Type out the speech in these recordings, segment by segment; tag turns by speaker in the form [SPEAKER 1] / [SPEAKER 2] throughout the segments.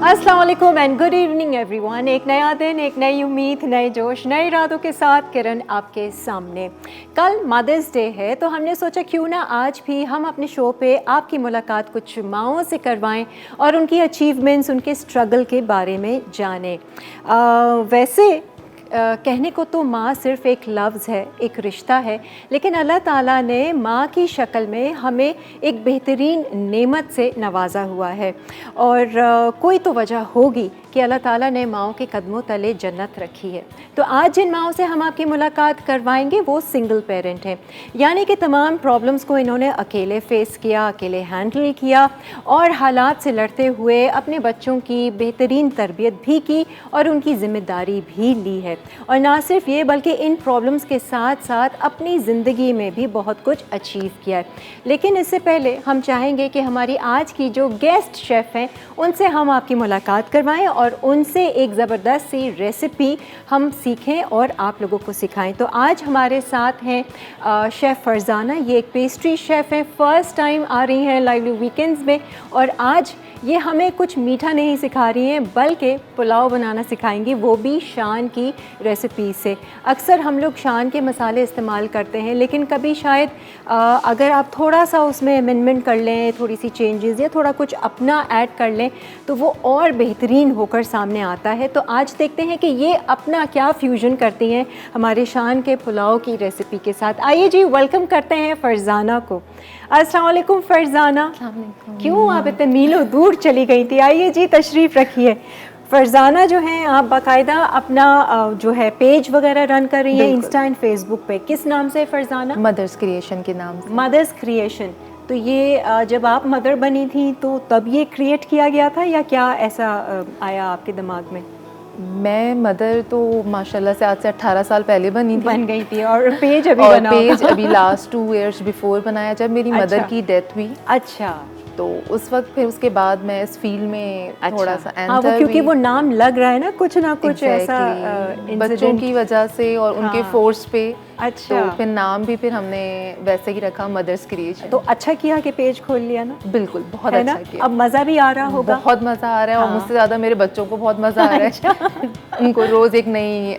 [SPEAKER 1] अस्सलाम वालेकुम and good evening everyone. एक नया दिन, एक नई उम्मीद, नए जोश, नए इरादों के साथ किरण आपके सामने। कल मदर्स डे है तो हमने सोचा क्यों ना आज भी हम अपने शो पे आपकी मुलाकात कुछ माओं से करवाएं और उनकी अचीवमेंट्स, उनके स्ट्रगल के बारे में जानें। वैसे कहने को तो माँ सिर्फ़ एक लफ्ज़ है, एक रिश्ता है, लेकिन अल्लाह ताला ने माँ की शक्ल में हमें एक बेहतरीन नेमत से नवाजा हुआ है और कोई तो वजह होगी कि अल्लाह ताला ने माँओं के कदमों तले जन्नत रखी है। तो आज जिन माँओं से हम आपकी मुलाकात करवाएंगे वो सिंगल पेरेंट हैं, यानी कि तमाम प्रॉब्लम्स को इन्होंने अकेले फ़ेस किया, अकेले हैंडल किया और हालात से लड़ते हुए अपने बच्चों की बेहतरीन तरबियत भी की और उनकी ज़िम्मेदारी भी ली है। और ना सिर्फ ये बल्कि इन प्रॉब्लम्स के साथ साथ अपनी ज़िंदगी में भी बहुत कुछ अचीव किया है। लेकिन इससे पहले हम चाहेंगे कि हमारी आज की जो गेस्ट शेफ़ हैं उनसे हम आपकी मुलाकात करवाएं और उनसे एक ज़बरदस्त सी रेसिपी हम सीखें और आप लोगों को सिखाएं। तो आज हमारे साथ हैं शेफ़ फ़रज़ाना, ये एक पेस्ट्री शेफ़ हैं, फ़र्स्ट टाइम आ रही हैं लाइवली वीकेंड्स में और आज ये हमें कुछ मीठा नहीं सिखा रही हैं बल्कि पुलाव बनाना सिखाएंगी, वो भी शान की रेसिपी से। अक्सर हम लोग शान के मसाले इस्तेमाल करते हैं लेकिन कभी शायद अगर आप थोड़ा सा उसमें अमेंडमेंट कर लें, थोड़ी सी चेंजेस या थोड़ा कुछ अपना ऐड कर लें तो वो और बेहतरीन होकर सामने आता है। तो आज देखते हैं कि ये अपना क्या फ्यूजन करती हैं हमारे शान के पुलाव की रेसिपी के साथ। आइए जी, वेलकम करते हैं फ़रज़ाना को। अस्सलाम वालेकुम फ़रज़ाना, क्यों आप इतने मीलों दूर चली गई थी? आइए जी, तशरीफ़ रखिए। फ़रज़ाना जो है आप बाकायदा अपना जो है पेज वगैरह रन कर रही हैं इंस्टा एंड फेसबुक पे, किस नाम से फ़रज़ाना?
[SPEAKER 2] मदर्स क्रिएशन के नाम से।
[SPEAKER 1] Mother's creation. तो ये जब आप मदर बनी थी तो तब ये क्रिएट किया गया था या क्या ऐसा आया आपके दिमाग में?
[SPEAKER 2] मैं मदर तो माशाल्लाह से आज से 18 साल पहले बनी थी।
[SPEAKER 1] बन गई थी और पेज अभी
[SPEAKER 2] और
[SPEAKER 1] बना
[SPEAKER 2] पेज अभी लास्ट 2 इयर्स बिफोर बनाया जब मेरी मदर
[SPEAKER 1] अच्छा।
[SPEAKER 2] की डेथ हुई।
[SPEAKER 1] अच्छा,
[SPEAKER 2] तो उस वक्त फिर उसके बाद मैं इस फील्ड में थोड़ा सा
[SPEAKER 1] हाँ, वो क्योंकि वो नाम लग रहा है ना कुछ ऐसा
[SPEAKER 2] बच्चों की वजह से और उनके फोर्स पे।
[SPEAKER 1] अच्छा,
[SPEAKER 2] तो फिर नाम भी फिर हमने वैसे ही रखा, मदर्स क्रिएशन।
[SPEAKER 1] तो अच्छा किया कि पेज खोल लिया ना?
[SPEAKER 2] बिल्कुल, बहुत
[SPEAKER 1] है ना?
[SPEAKER 2] अच्छा किया।
[SPEAKER 1] अब मज़ा भी आ रहा होगा?
[SPEAKER 2] बहुत मज़ा आ रहा है। और मुझसे ज़्यादा मेरे बच्चों को बहुत मज़ा आ रहा है। उनको रोज़ एक नई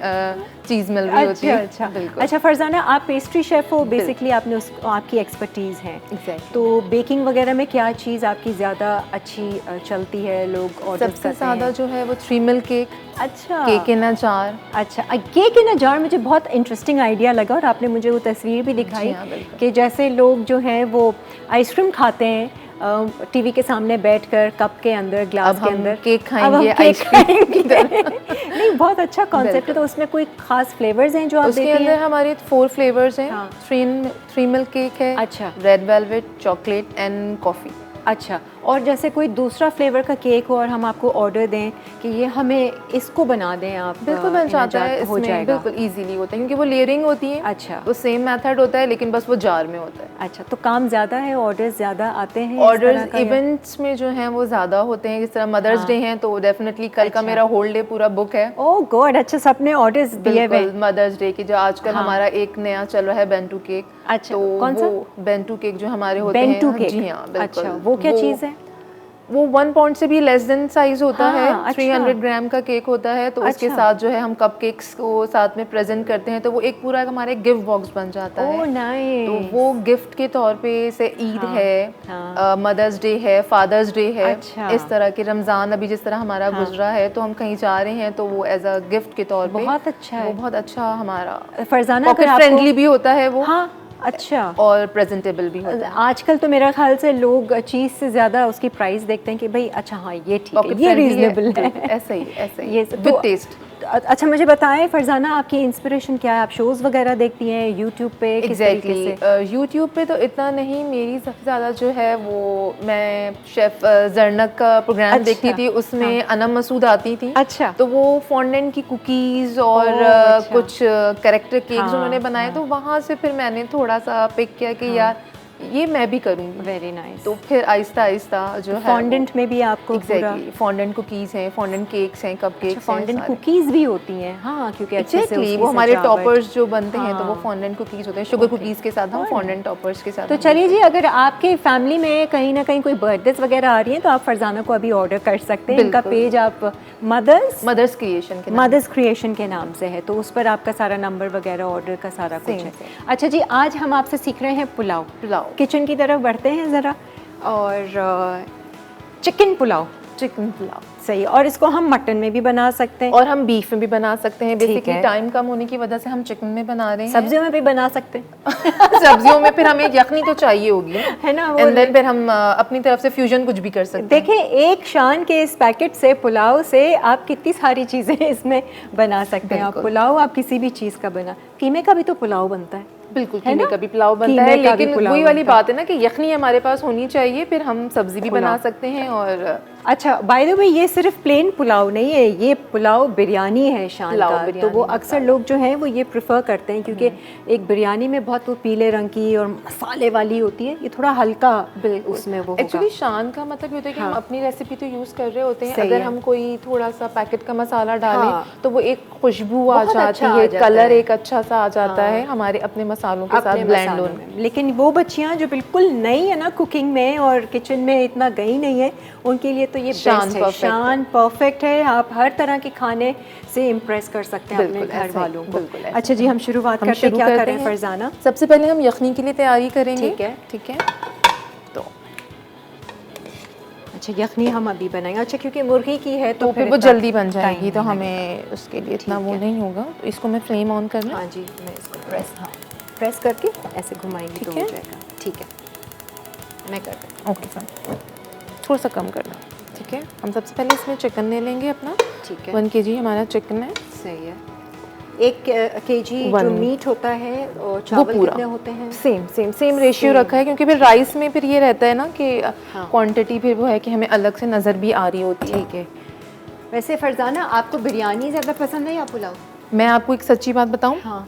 [SPEAKER 2] चीज़ मिल रही होती है।
[SPEAKER 1] अच्छा,
[SPEAKER 2] बिल्कुल।
[SPEAKER 1] अच्छा फ़रज़ाना, आप पेस्ट्री शेफ़ हो, बेसिकली आपने आपकी एक्सपर्टीज़ है। तो बेकिंग वगैरह में क्या चीज़ आपकी ज़्यादा अच्छी चलती है, लोग ऑर्डर करते हैं?
[SPEAKER 2] सबसे ज़्यादा जो है वो 3 मिल्क केक,
[SPEAKER 1] अच्छा,
[SPEAKER 2] केक इन अ जार।
[SPEAKER 1] अच्छा, केक इन अ जार मुझे बहुत इंटरेस्टिंग आइडिया लगा और आपने मुझे वो तस्वीर भी दिखाई
[SPEAKER 2] हाँ,
[SPEAKER 1] कि जैसे लोग जो हैं वो आइसक्रीम खाते हैं टीवी के सामने बैठकर, कप के अंदर, ग्लास के अंदर।
[SPEAKER 2] केक खाएंगे
[SPEAKER 1] आइसक्रीम की तरह। नहीं, बहुत अच्छा कॉन्सेप्ट है। तो उसमें कोई खास फ्लेवर्स हैं जो आप देती हैं?
[SPEAKER 2] उसके अंदर हमारे 4 फ्लेवर्स हैं।
[SPEAKER 1] हाँ।
[SPEAKER 2] 3 मिल्क केक है,
[SPEAKER 1] अच्छा,
[SPEAKER 2] red velvet, chocolate and coffee.
[SPEAKER 1] अच्छा, और जैसे कोई दूसरा फ्लेवर का केक हो और हम आपको ऑर्डर दें कि ये हमें इसको बना दें आप,
[SPEAKER 2] बिल्कुल बन जाता है,
[SPEAKER 1] हो
[SPEAKER 2] इसमें
[SPEAKER 1] जाएगा?
[SPEAKER 2] बिल्कुल इजीली होता है क्योंकि वो लेयरिंग होती है।
[SPEAKER 1] अच्छा,
[SPEAKER 2] वो सेम मेथड होता है लेकिन बस वो जार में होता है।
[SPEAKER 1] अच्छा, तो काम ज़्यादा है, ऑर्डर्स ज़्यादा आते हैं?
[SPEAKER 2] ऑर्डर्स इवेंट्स में जो हैं वो ज़्यादा होते हैं, जिस तरह मदर्स डे हैं तो डेफिनेटली कल का मेरा होल डे पूरा बुक है।
[SPEAKER 1] ओह गॉड, अच्छा, सबने ऑर्डर्स दिए हुए?
[SPEAKER 2] मदर्स डे की जो आजकल हमारा एक नया चल रहा है बेंटू केक।
[SPEAKER 1] अच्छा,
[SPEAKER 2] तो
[SPEAKER 1] कौन सा?
[SPEAKER 2] बेंटू केक जो हमारे होते
[SPEAKER 1] बेंटू
[SPEAKER 2] हैं।
[SPEAKER 1] केक?
[SPEAKER 2] जी हाँ, बिल्कुल।
[SPEAKER 1] अच्छा, वो क्या चीज़ है?
[SPEAKER 2] वो 1 पाउंड से भी लेस देन साइज होता है।
[SPEAKER 1] अच्छा।
[SPEAKER 2] 300 ग्राम का केक होता है। तो उसके साथ जो है हम कप केक्स को साथ में प्रेजेंट करते हैं तो वो एक पूरा हमारे गिफ्ट बॉक्स बन जाता है।
[SPEAKER 1] Oh nice.
[SPEAKER 2] तो वो गिफ्ट के तौर पे से ईद है, मदर्स डे है, फादर्स डे है।
[SPEAKER 1] अच्छा।
[SPEAKER 2] इस तरह के रमज़ान अभी जिस तरह हमारा गुजरा है तो हम कहीं जा रहे हैं तो वो एज अ गिफ्ट के तौर पे
[SPEAKER 1] बहुत अच्छा है।
[SPEAKER 2] वो बहुत अच्छा हमारा
[SPEAKER 1] फ़रज़ाना,
[SPEAKER 2] पॉकेट फ्रेंडली भी होता है वो।
[SPEAKER 1] हाँ, अच्छा,
[SPEAKER 2] और प्रेजेंटेबल भी होता है।
[SPEAKER 1] आजकल तो मेरा ख्याल से लोग चीज़ से ज़्यादा उसकी प्राइस देखते हैं कि भाई अच्छा, हाँ ये ठीक है, ये रीजनेबल है।
[SPEAKER 2] ऐसा ही
[SPEAKER 1] ये
[SPEAKER 2] विद टेस्ट।
[SPEAKER 1] अच्छा, मुझे बताएं फ़रज़ाना, आपकी इंस्पिरेशन क्या है? आप शोज़ वगैरह देखती हैं यूट्यूब पे? किस तरीके से?
[SPEAKER 2] यूट्यूब पे तो इतना नहीं, मेरी सबसे ज़्यादा जो है वो मैं शेफ़ ज़रनक का प्रोग्राम देखती थी। उसमें अनम मसूद आती थी।
[SPEAKER 1] अच्छा,
[SPEAKER 2] तो वो फॉन्डेंट की कुकीज़ और कुछ कैरेक्टर केक्स उन्होंने बनाए तो वहाँ से फिर मैंने थोड़ा सा पिक किया कि यार ये मैं भी करूँगी।
[SPEAKER 1] Very nice.
[SPEAKER 2] तो फिर आहिस्ता आहिस्ता जो है
[SPEAKER 1] फॉन्डेंट में भी आपको
[SPEAKER 2] एग्जैक्टली फॉन्डेंट कुकीज़ हैं, फॉन्डेंट केक्स हैं, कप केक्स हैं,
[SPEAKER 1] फॉन्डेंट कुकीज़ भी होती हैं। हाँ, क्योंकि अच्छे से
[SPEAKER 2] एग्जैक्टली
[SPEAKER 1] उसकी
[SPEAKER 2] वो हमारे
[SPEAKER 1] सजावट।
[SPEAKER 2] टॉपर्स जो बनते हैं तो वो
[SPEAKER 1] हाँ।
[SPEAKER 2] फॉन्डेंट कुकीज़ होते हैं। शुगर कुकीज़ के साथ हम फॉन्डेंट टॉपर्स के साथ
[SPEAKER 1] तो चलिए जी, अगर आपके फैमिली में कहीं ना कहीं कोई बर्थडेज वगैरह आ रही हैं तो आप फरजाना को अभी ऑर्डर कर सकते हैं। इनका पेज आप
[SPEAKER 2] मदर्स क्रिएशन के
[SPEAKER 1] नाम से है, तो उस पर आपका सारा नंबर वगैरह ऑर्डर का सारा कुछ है। अच्छा जी, आज हम आपसे सीख रहे हैं पुलाव। किचन की तरफ बढ़ते हैं ज़रा, और चिकन पुलाव सही। और इसको हम मटन में भी बना सकते हैं
[SPEAKER 2] और हम बीफ में भी बना सकते हैं। बेसिकली टाइम कम होने की वजह से हम चिकन में बना रहे हैं।
[SPEAKER 1] सब्जियों में भी बना सकते हैं
[SPEAKER 2] सब्जियों में फिर हमें यखनी तो चाहिए होगी,
[SPEAKER 1] है ना,
[SPEAKER 2] एंड देन फिर हम अपनी तरफ से फ्यूजन कुछ भी कर सकते हैं।
[SPEAKER 1] देखें, एक शान के इस पैकेट से, पुलाव से आप कितनी सारी चीज़ें इसमें बना सकते हैं। आप पुलाव आप किसी भी चीज़ का बना, कीमे का भी तो पुलाव बनता है।
[SPEAKER 2] बिल्कुल, कीमे का भी पुलाव बनता है, लेकिन वही वाली बात है ना कि यखनी हमारे पास होनी चाहिए, फिर हम सब्जी भी बना सकते हैं। और
[SPEAKER 1] अच्छा, बाय द वे, ये सिर्फ प्लेन पुलाव नहीं है, ये पुलाव बिरयानी है शान का। तो वो अक्सर लोग जो हैं वो ये प्रेफर करते हैं, क्योंकि एक बिरयानी में बहुत वो पीले रंग की और मसाले वाली होती है, ये थोड़ा हल्का उसमें वो
[SPEAKER 2] एक्चुअली शान का मतलब ये होता है कि हम अपनी रेसिपी तो यूज़ कर रहे होते हैं। अगर हम कोई थोड़ा सा पैकेट का मसाला डालें तो वो एक खुशबू आ जाती है, कलर एक अच्छा सा आ जाता है हमारे अपने मसालों के साथ ब्लेंड होने में।
[SPEAKER 1] लेकिन वो बच्चियां जो बिल्कुल नई है ना कुकिंग में और किचन में इतना गई नहीं है, उनके लिए तो ये शान परफेक्ट है। आप हर तरह के खाने से इम्प्रेस कर सकते हैं अपने घर वालों को। अच्छा जी, हम शुरुआत करते हैं, क्या करें फरजाना?
[SPEAKER 2] सबसे पहले हम यखनी के लिए तैयारी करेंगे। ठीक है। तो
[SPEAKER 1] अच्छा, यखनी हम अभी बनाएंगे। अच्छा, क्योंकि मुर्गी की है तो
[SPEAKER 2] फिर वो जल्दी बन जाएगी, तो हमें उसके लिए इतना वो नहीं होगा। तो इसको मैं फ्लेम ऑन कर लूँ।
[SPEAKER 1] हाँ जी, मैं इसको प्रेस करके ऐसे घुमाएंगी तो हो जाएगा। ठीक है, मैं कर देती हूँ।
[SPEAKER 2] ओके सर, थोड़ा सा कम करना। ठीक है, हम सबसे पहले इसमें चिकन ले लेंगे अपना।
[SPEAKER 1] ठीक है,
[SPEAKER 2] 1 kg हमारा चिकन है।
[SPEAKER 1] सही है। 1 kg जो मीट होता है और चावल कितने होते हैं?
[SPEAKER 2] सेम रेशियो रखा है, क्योंकि फिर राइस में फिर ये रहता है ना कि क्वांटिटी फिर वो है कि हमें अलग से नज़र भी आ रही होती है।
[SPEAKER 1] ठीक है। वैसे फरजाना, आपको बिरयानी ज़्यादा पसंद है या पुलाव?
[SPEAKER 2] मैं आपको एक सच्ची बात बताऊँ,
[SPEAKER 1] हाँ,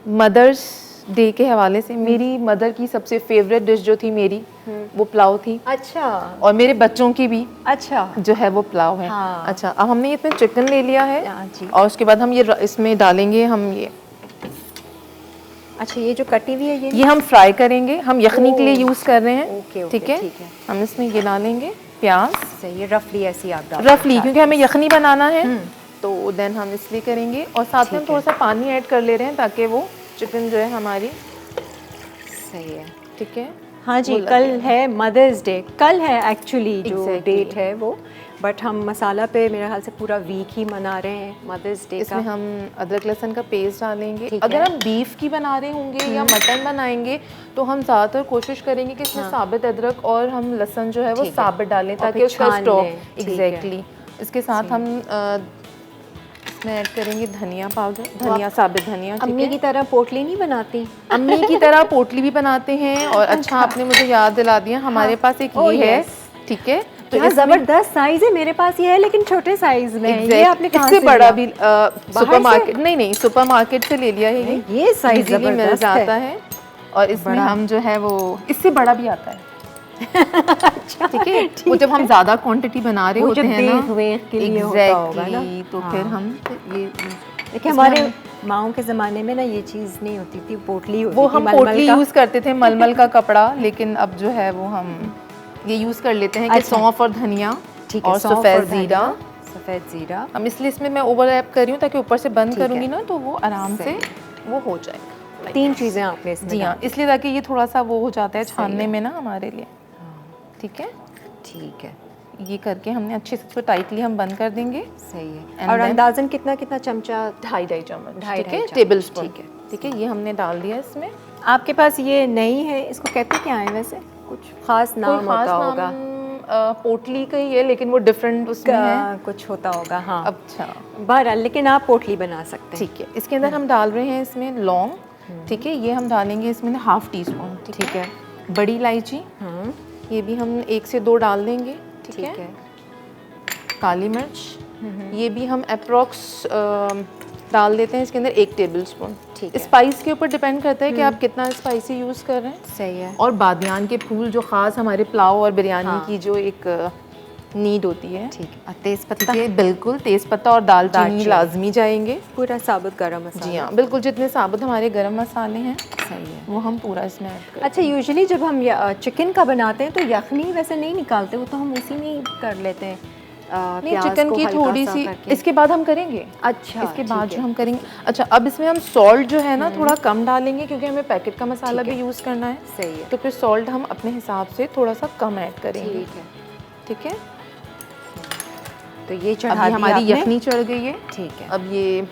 [SPEAKER 2] मदर्स डे के हवाले से मेरी मदर की सबसे फेवरेट डिश जो थी मेरी, वो पुलाव थी।
[SPEAKER 1] अच्छा।
[SPEAKER 2] और मेरे बच्चों की भी
[SPEAKER 1] अच्छा
[SPEAKER 2] जो है वो पुलाव है।
[SPEAKER 1] हाँ।
[SPEAKER 2] अच्छा, अब हमने इसमें चिकन ले लिया है
[SPEAKER 1] जी।
[SPEAKER 2] और उसके बाद हम ये इसमें डालेंगे हम ये।
[SPEAKER 1] अच्छा, ये जो कटी हुई है
[SPEAKER 2] ये हम फ्राई करेंगे, हम यखनी के लिए यूज़ कर रहे हैं।
[SPEAKER 1] ओके,
[SPEAKER 2] ठीक है। हम इसमें ये डालेंगे प्याज।
[SPEAKER 1] सही है, रफली ऐसी आप डाल,
[SPEAKER 2] रफली, क्योंकि हमें यखनी बनाना है तो देन हम इसलिए करेंगे। और साथ में थोड़ा सा पानी ऐड कर ले रहे हैं ताकि वो चिकन जो है हमारी।
[SPEAKER 1] सही है,
[SPEAKER 2] ठीक है।
[SPEAKER 1] हाँ जी, कल है मदर्स डे, कल है एक्चुअली जो डेट है वो, बट हम मसाला पे मेरे ख्याल से पूरा वीक ही मना रहे हैं मदर्स डे का।
[SPEAKER 2] इसमें हम अदरक लहसुन का पेस्ट डालेंगे। अगर हम बीफ की बना रहे होंगे या मटन बनाएंगे तो हम ज़्यादातर कोशिश करेंगे कि इसमें साबित अदरक और हम लहसुन जो है वो साबित डालें ताकि उसका स्टॉक। एग्जैक्टली। इसके साथ हम इसमें ऐड करेंगे धनिया पाउडर, धनिया, साबित धनिया।
[SPEAKER 1] अम्मी की तरह पोटली नहीं बनाती?
[SPEAKER 2] अम्मी की तरह पोटली भी बनाते हैं। और अच्छा, आपने मुझे याद दिला दिया, हमारे पास एक ये है। ठीक है,
[SPEAKER 1] तो ये जबरदस्त साइज है। मेरे पास ये है लेकिन छोटे साइज में। ये आपने कहाँ से
[SPEAKER 2] इससे बड़ा भी सुपरमार्केट नहीं सुपरमार्केट से ले लिया है। ये
[SPEAKER 1] साइज
[SPEAKER 2] इजीली मिल जाता है। और इसमें हम जो है वो इससे बड़ा भी आता है।
[SPEAKER 1] अच्छा,
[SPEAKER 2] ठीक है। वो जब हम ज्यादा क्वांटिटी बना रहे होते हैं ना,
[SPEAKER 1] एग्जैक्टली,
[SPEAKER 2] तो फिर हम ये
[SPEAKER 1] देखिए, हमारे माओं के ज़माने में ना ये चीज़ नहीं होती थी, पोटली होती
[SPEAKER 2] वो
[SPEAKER 1] थी,
[SPEAKER 2] हम पोटली यूज़ करते थे, मलमल का कपड़ा। लेकिन अब जो है वो हम ये यूज़ कर लेते हैं कि सौंफ और धनिया और सफ़ेद ज़ीरा। हम इसलिए इसमें मैं ओवरलैप कर रही हूँ ताकि ऊपर से बंद करूँगी ना तो वो आराम से वो हो जाएगा।
[SPEAKER 1] 3 चीज़ें आपने इसमें।
[SPEAKER 2] जी हाँ, इसलिए ताकि ये थोड़ा सा वो हो जाता है छानने में ना हमारे लिए। ठीक है,
[SPEAKER 1] ठीक है।
[SPEAKER 2] ये करके हमने अच्छे से इसको टाइटली हम बंद कर देंगे।
[SPEAKER 1] सही है। और अंदाजन कितना चमचा?
[SPEAKER 2] 2.5 चम्मच। ठीक है, टेबल स्पून। ठीक है, ये हमने डाल दिया इसमें।
[SPEAKER 1] आपके पास ये नहीं है, इसको कहते क्या है वैसे? कुछ खास नाम होता होगा?
[SPEAKER 2] पोटली का ही है, लेकिन वो डिफरेंट उसमें है,
[SPEAKER 1] कुछ होता होगा। हाँ,
[SPEAKER 2] अच्छा,
[SPEAKER 1] बहरहाल, लेकिन आप पोटली बना सकते हैं।
[SPEAKER 2] ठीक है। इसके अंदर हम डाल रहे हैं इसमें लौंग। ठीक है, ये हम डालेंगे इसमें 1/2 टीस्पून। ठीक है। बड़ी इलायची, ये भी हम 1 से 2 डाल देंगे। ठीक है। काली मिर्च, ये भी हम अप्रॉक्स डाल देते हैं इसके अंदर 1 टेबलस्पून।
[SPEAKER 1] ठीक है।
[SPEAKER 2] स्पाइस के ऊपर डिपेंड करता है कि आप कितना स्पाइसी यूज़ कर रहे हैं।
[SPEAKER 1] सही है।
[SPEAKER 2] और बादियान के फूल जो ख़ास हमारे पुलाव और बिरयानी की जो एक नीड होती है।
[SPEAKER 1] ठीक है। और तेज पत्ता?
[SPEAKER 2] ये बिल्कुल तेज़ पत्ता और दालचीनी लाजमी जाएंगे।
[SPEAKER 1] पूरा साबुत गरम मसाला?
[SPEAKER 2] जी हाँ, बिल्कुल जितने साबुत हमारे गरम मसाले हैं
[SPEAKER 1] सही है,
[SPEAKER 2] वो हम पूरा इसमें ऐड करें।
[SPEAKER 1] अच्छा, यूजुअली जब हम चिकन का बनाते हैं तो यखनी वैसे नहीं निकालते, वो तो हम उसी में ही कर लेते हैं।
[SPEAKER 2] नहीं, चिकन की थोड़ी सी इसके बाद हम करेंगे।
[SPEAKER 1] अच्छा,
[SPEAKER 2] इसके बाद जो हम करेंगे। अच्छा, अब इसमें हम सॉल्ट जो है ना थोड़ा कम डालेंगे क्योंकि हमें पैकेट का मसाला भी यूज़ करना है।
[SPEAKER 1] सही है।
[SPEAKER 2] तो फिर सॉल्ट हम अपने हिसाब से थोड़ा सा कम ऐड करेंगे।
[SPEAKER 1] ठीक है।
[SPEAKER 2] ठीक है,
[SPEAKER 1] तो ये चढ़ा
[SPEAKER 2] अभी हमारी यखनी चढ़ गई है।
[SPEAKER 1] ठीक है।
[SPEAKER 2] अब ये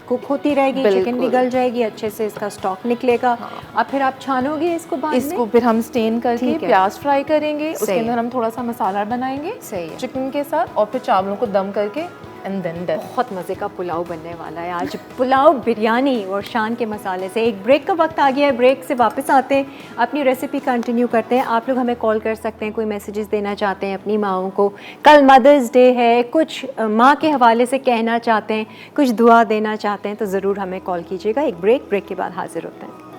[SPEAKER 1] कुक होती रहेगी, चिकन भी गल जाएगी अच्छे से, इसका स्टॉक निकलेगा। अब फिर आप छानोगे इसको बाद में?
[SPEAKER 2] इसको फिर हम स्टेन करके प्याज फ्राई करेंगे, उसके
[SPEAKER 1] सही
[SPEAKER 2] अंदर हम थोड़ा सा मसाला बनाएंगे
[SPEAKER 1] सही है।
[SPEAKER 2] चिकन के साथ, और फिर चावलों को दम करके एंड देन डन।
[SPEAKER 1] बहुत मज़े का पुलाव बनने वाला है आज। पुलाव, बिरयानी और शान के मसाले से। एक ब्रेक का वक्त आ गया है, ब्रेक से वापस आते हैं, अपनी रेसिपी कंटिन्यू करते हैं। आप लोग हमें कॉल कर सकते हैं, कोई मैसेजेस देना चाहते हैं अपनी माओं को, कल मदर्स डे है, कुछ माँ के हवाले से कहना चाहते हैं, कुछ दुआ देना चाहते हैं, तो ज़रूर हमें कॉल कीजिएगा। एक ब्रेक के बाद हाजिर होते हैं।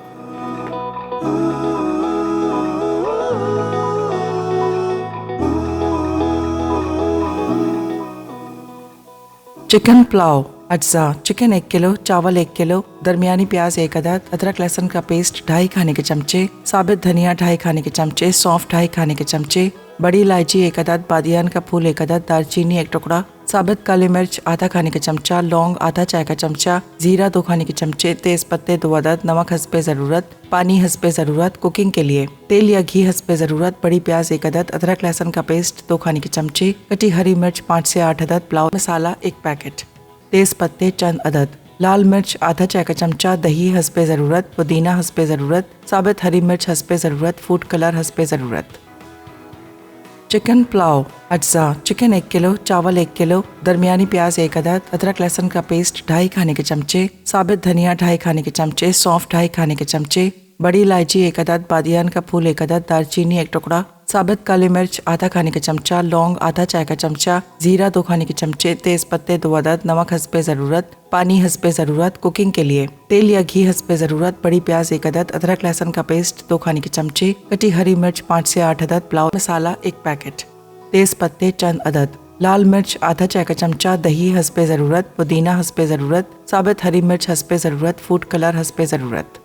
[SPEAKER 3] चिकन पुलाव अज्जा: चिकन 1 किलो, चावल 1 किलो, दरमियानी प्याज 1 अदद, अदरक लहसुन का पेस्ट 2.5 खाने के चमचे, साबित धनिया 2.5 खाने के चमचे, सौंफ 2.5 खाने के चमचे, बड़ी इलायची 1 अदद, बादियान का फूल 1 अदद, दालचीनी 1 टुकड़ा, साबित काली मिर्च आधा खाने के चमचा, लौंग आधा चाय का चमचा, जीरा 2 खाने के चमचे, तेज पत्ते 2 अदद, नमक हस्बे ज़रूरत, पानी हस्बे ज़रूरत। कुकिंग के लिए तेल या घी हस्बे ज़रूरत, बड़ी प्याज 1 अदद, अदरक लहसुन का पेस्ट 2 खाने के चमचे, कटी हरी मिर्च 5 से 8 अदद, पुलाव मसाला 1 पैकेट, तेज पत्ते चंद अदद, लाल मिर्च आधा चाय का चमचा, दही हस्बे ज़रूरत, पुदीना हस्बे ज़रूरत, साबित हरी मिर्च हस्बे ज़रूरत, फूड कलर हस्बे ज़रूरत। चिकन पुलाव अज्जा: चिकन 1 किलो, चावल 1 किलो, दरमियानी प्याज 1 अदद, अदरक लहसुन का पेस्ट 2.5 खाने के चमचे, साबित धनिया 2.5 खाने के चमचे, सौंफ 2.5 खाने के चमचे, बड़ी इलायची 1 अदद, बादियान का फूल 1 अदद, दालचीनी 1 टुकड़ा, साबित काली मिर्च आधा खाने का चमचा, लौंग आधा चाय का चमचा, जीरा 2 खाने के चमचे, तेज पत्ते 2 अदद, नमक हस्बे ज़रूरत, पानी हस्बे ज़रूरत। कुकिंग के लिए तेल या घी हस्बे ज़रूरत, बड़ी प्याज 1 अदद, अदरक लहसुन का पेस्ट 2 खाने के चमचे, कटी हरी मिर्च 5 से 8 अदद, पुलाव मसाला 1 पैकेट, तेज पत्ते चंद अदद, लाल मिर्च आधा चाय का चमचा, दही हस्बे ज़रूरत, पुदीना हस्बे ज़रूरत, साबित हरी मिर्च हस्बे ज़रूरत, फूड कलर हस्बे ज़रूरत।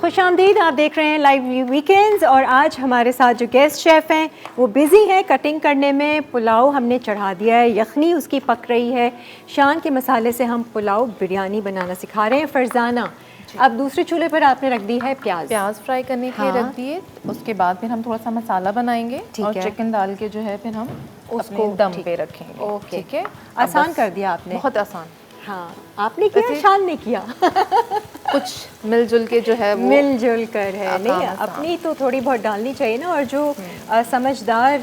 [SPEAKER 1] खुशामदीद, आप देख रहे हैं लाइव वीकेंड्स और आज हमारे साथ जो गेस्ट शेफ़ हैं वो बिज़ी हैं कटिंग करने में। पुलाव हमने चढ़ा दिया है, यखनी उसकी पक रही है, शान के मसाले से हम पुलाव बिरयानी बनाना सिखा रहे हैं। फरजाना, अब दूसरे चूल्हे पर आपने रख दी है प्याज
[SPEAKER 2] फ्राई करने के लिए रख दिए। उसके बाद फिर हम थोड़ा सा मसाला बनाएंगे और चिकन डाल के जो है फिर हम उसको दम पे रखेंगे।
[SPEAKER 1] ओके,
[SPEAKER 2] ठीक है,
[SPEAKER 1] आसान कर दिया आपने,
[SPEAKER 2] बहुत आसान।
[SPEAKER 1] हाँ, आपने किया, शान ने किया।
[SPEAKER 2] कुछ मिलजुल के जो है वो
[SPEAKER 1] मिलजुल कर है, नहीं अपनी तो थोड़ी बहुत डालनी चाहिए ना। और जो समझदार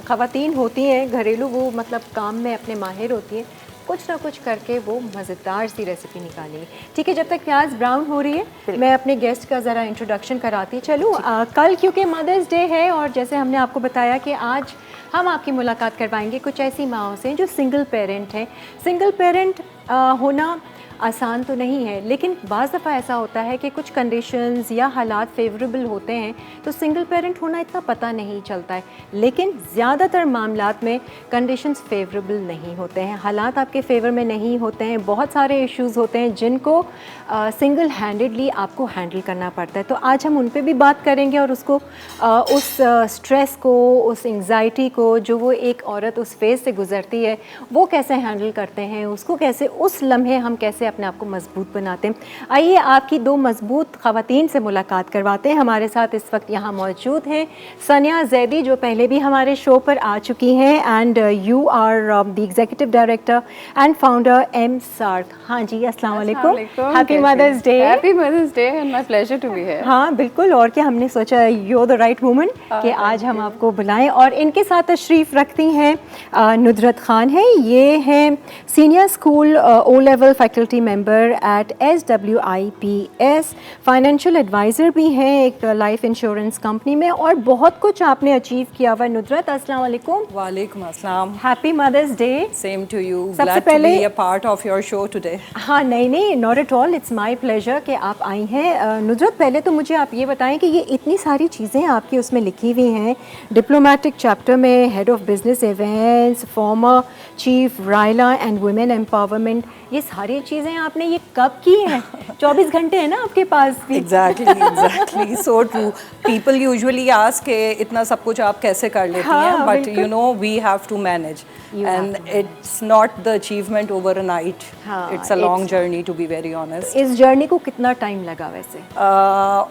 [SPEAKER 1] ख़वातीन होती हैं घरेलू, वो मतलब काम में अपने माहिर होती हैं, कुछ ना कुछ करके वो मज़ेदार सी रेसिपी निकालेंगे। ठीक है, जब तक प्याज ब्राउन हो रही है मैं अपने गेस्ट का ज़रा इंट्रोडक्शन कराती चलूँ। कल क्योंकि मदर्स डे है और जैसे हमने आपको बताया कि आज हम आपकी मुलाकात करवाएंगे कुछ ऐसी माँओं से जो सिंगल पेरेंट हैं। सिंगल पेरेंट होना आसान तो नहीं है, लेकिन बाज़ दफ़ा ऐसा होता है कि कुछ कंडीशंस या हालात फेवरेबल होते हैं तो सिंगल पेरेंट होना इतना पता नहीं चलता है। लेकिन ज़्यादातर मामलात में कंडीशंस फेवरेबल नहीं होते हैं, हालात आपके फेवर में नहीं होते हैं, बहुत सारे इश्यूज़ होते हैं जिनको सिंगल हैंडेडली आपको हैंडल करना पड़ता है। तो आज हम उन पे भी बात करेंगे और उसको उस स्ट्रेस को, उस एंग्जाइटी को जो वो एक औरत उस फेज़ से गुज़रती है वो कैसे हैंडल करते हैं, उसको कैसे, उस लम्हे हम कैसे अपने आप को मजबूत बनाते हैं। आइए आपकी दो मजबूत ख़वातीन से मुलाकात करवाते हैं। हमारे साथ इस वक्त यहाँ मौजूद हैं सनिया जैदी, जो पहले भी हमारे शो पर आ चुकी हैं, and you are the executive director and founder M Sarc. हाँ जी, अस्सलाम वालेकुम, happy mother's day.
[SPEAKER 4] Happy mother's day and my pleasure to be here.
[SPEAKER 1] हाँ बिल्कुल, और क्या, हमने सोचा यू द राइट वूमन कि आज हम आपको बुलाएं। और इनके साथ तशरीफ़ रखती हैं नुदरत खान है, ये हैं senior school O level faculty faculty member at SWIPS, financial adviser भी हैं एक लाइफ इंश्योरेंस कंपनी में, और बहुत कुछ आपने अचीव किया हुआ। नुदरत, अस्सलाम वालेकुम।
[SPEAKER 5] वालेकुम अस्सलाम।
[SPEAKER 1] Happy mother's day.
[SPEAKER 5] Same to you.
[SPEAKER 1] सबसे
[SPEAKER 5] ग्लैड टू
[SPEAKER 1] पहले-
[SPEAKER 5] be a part of your show today.
[SPEAKER 1] हाँ, नहीं, not at all, it's my pleasure कि आप आई हैं। नुदरत, पहले तो मुझे आप ये बताएं कि ये इतनी सारी चीज़ें आपकी उसमें लिखी हुई हैं, डिप्लोमेटिक चैप्टर में head of business events, former chief Raila and women empowerment, ये सारी चीज़ें आपने ये कब की हैं? 24 घंटे हैं ना आपके पास भी।
[SPEAKER 5] Exactly so true. People usually ask के इतना सब कुछ आप कैसे कर लेती हैं, but you know we have to manage and it's not the achievement over a night, it's a long journey to be very honest.
[SPEAKER 1] इस जर्नी को कितना टाइम लगा वैसे?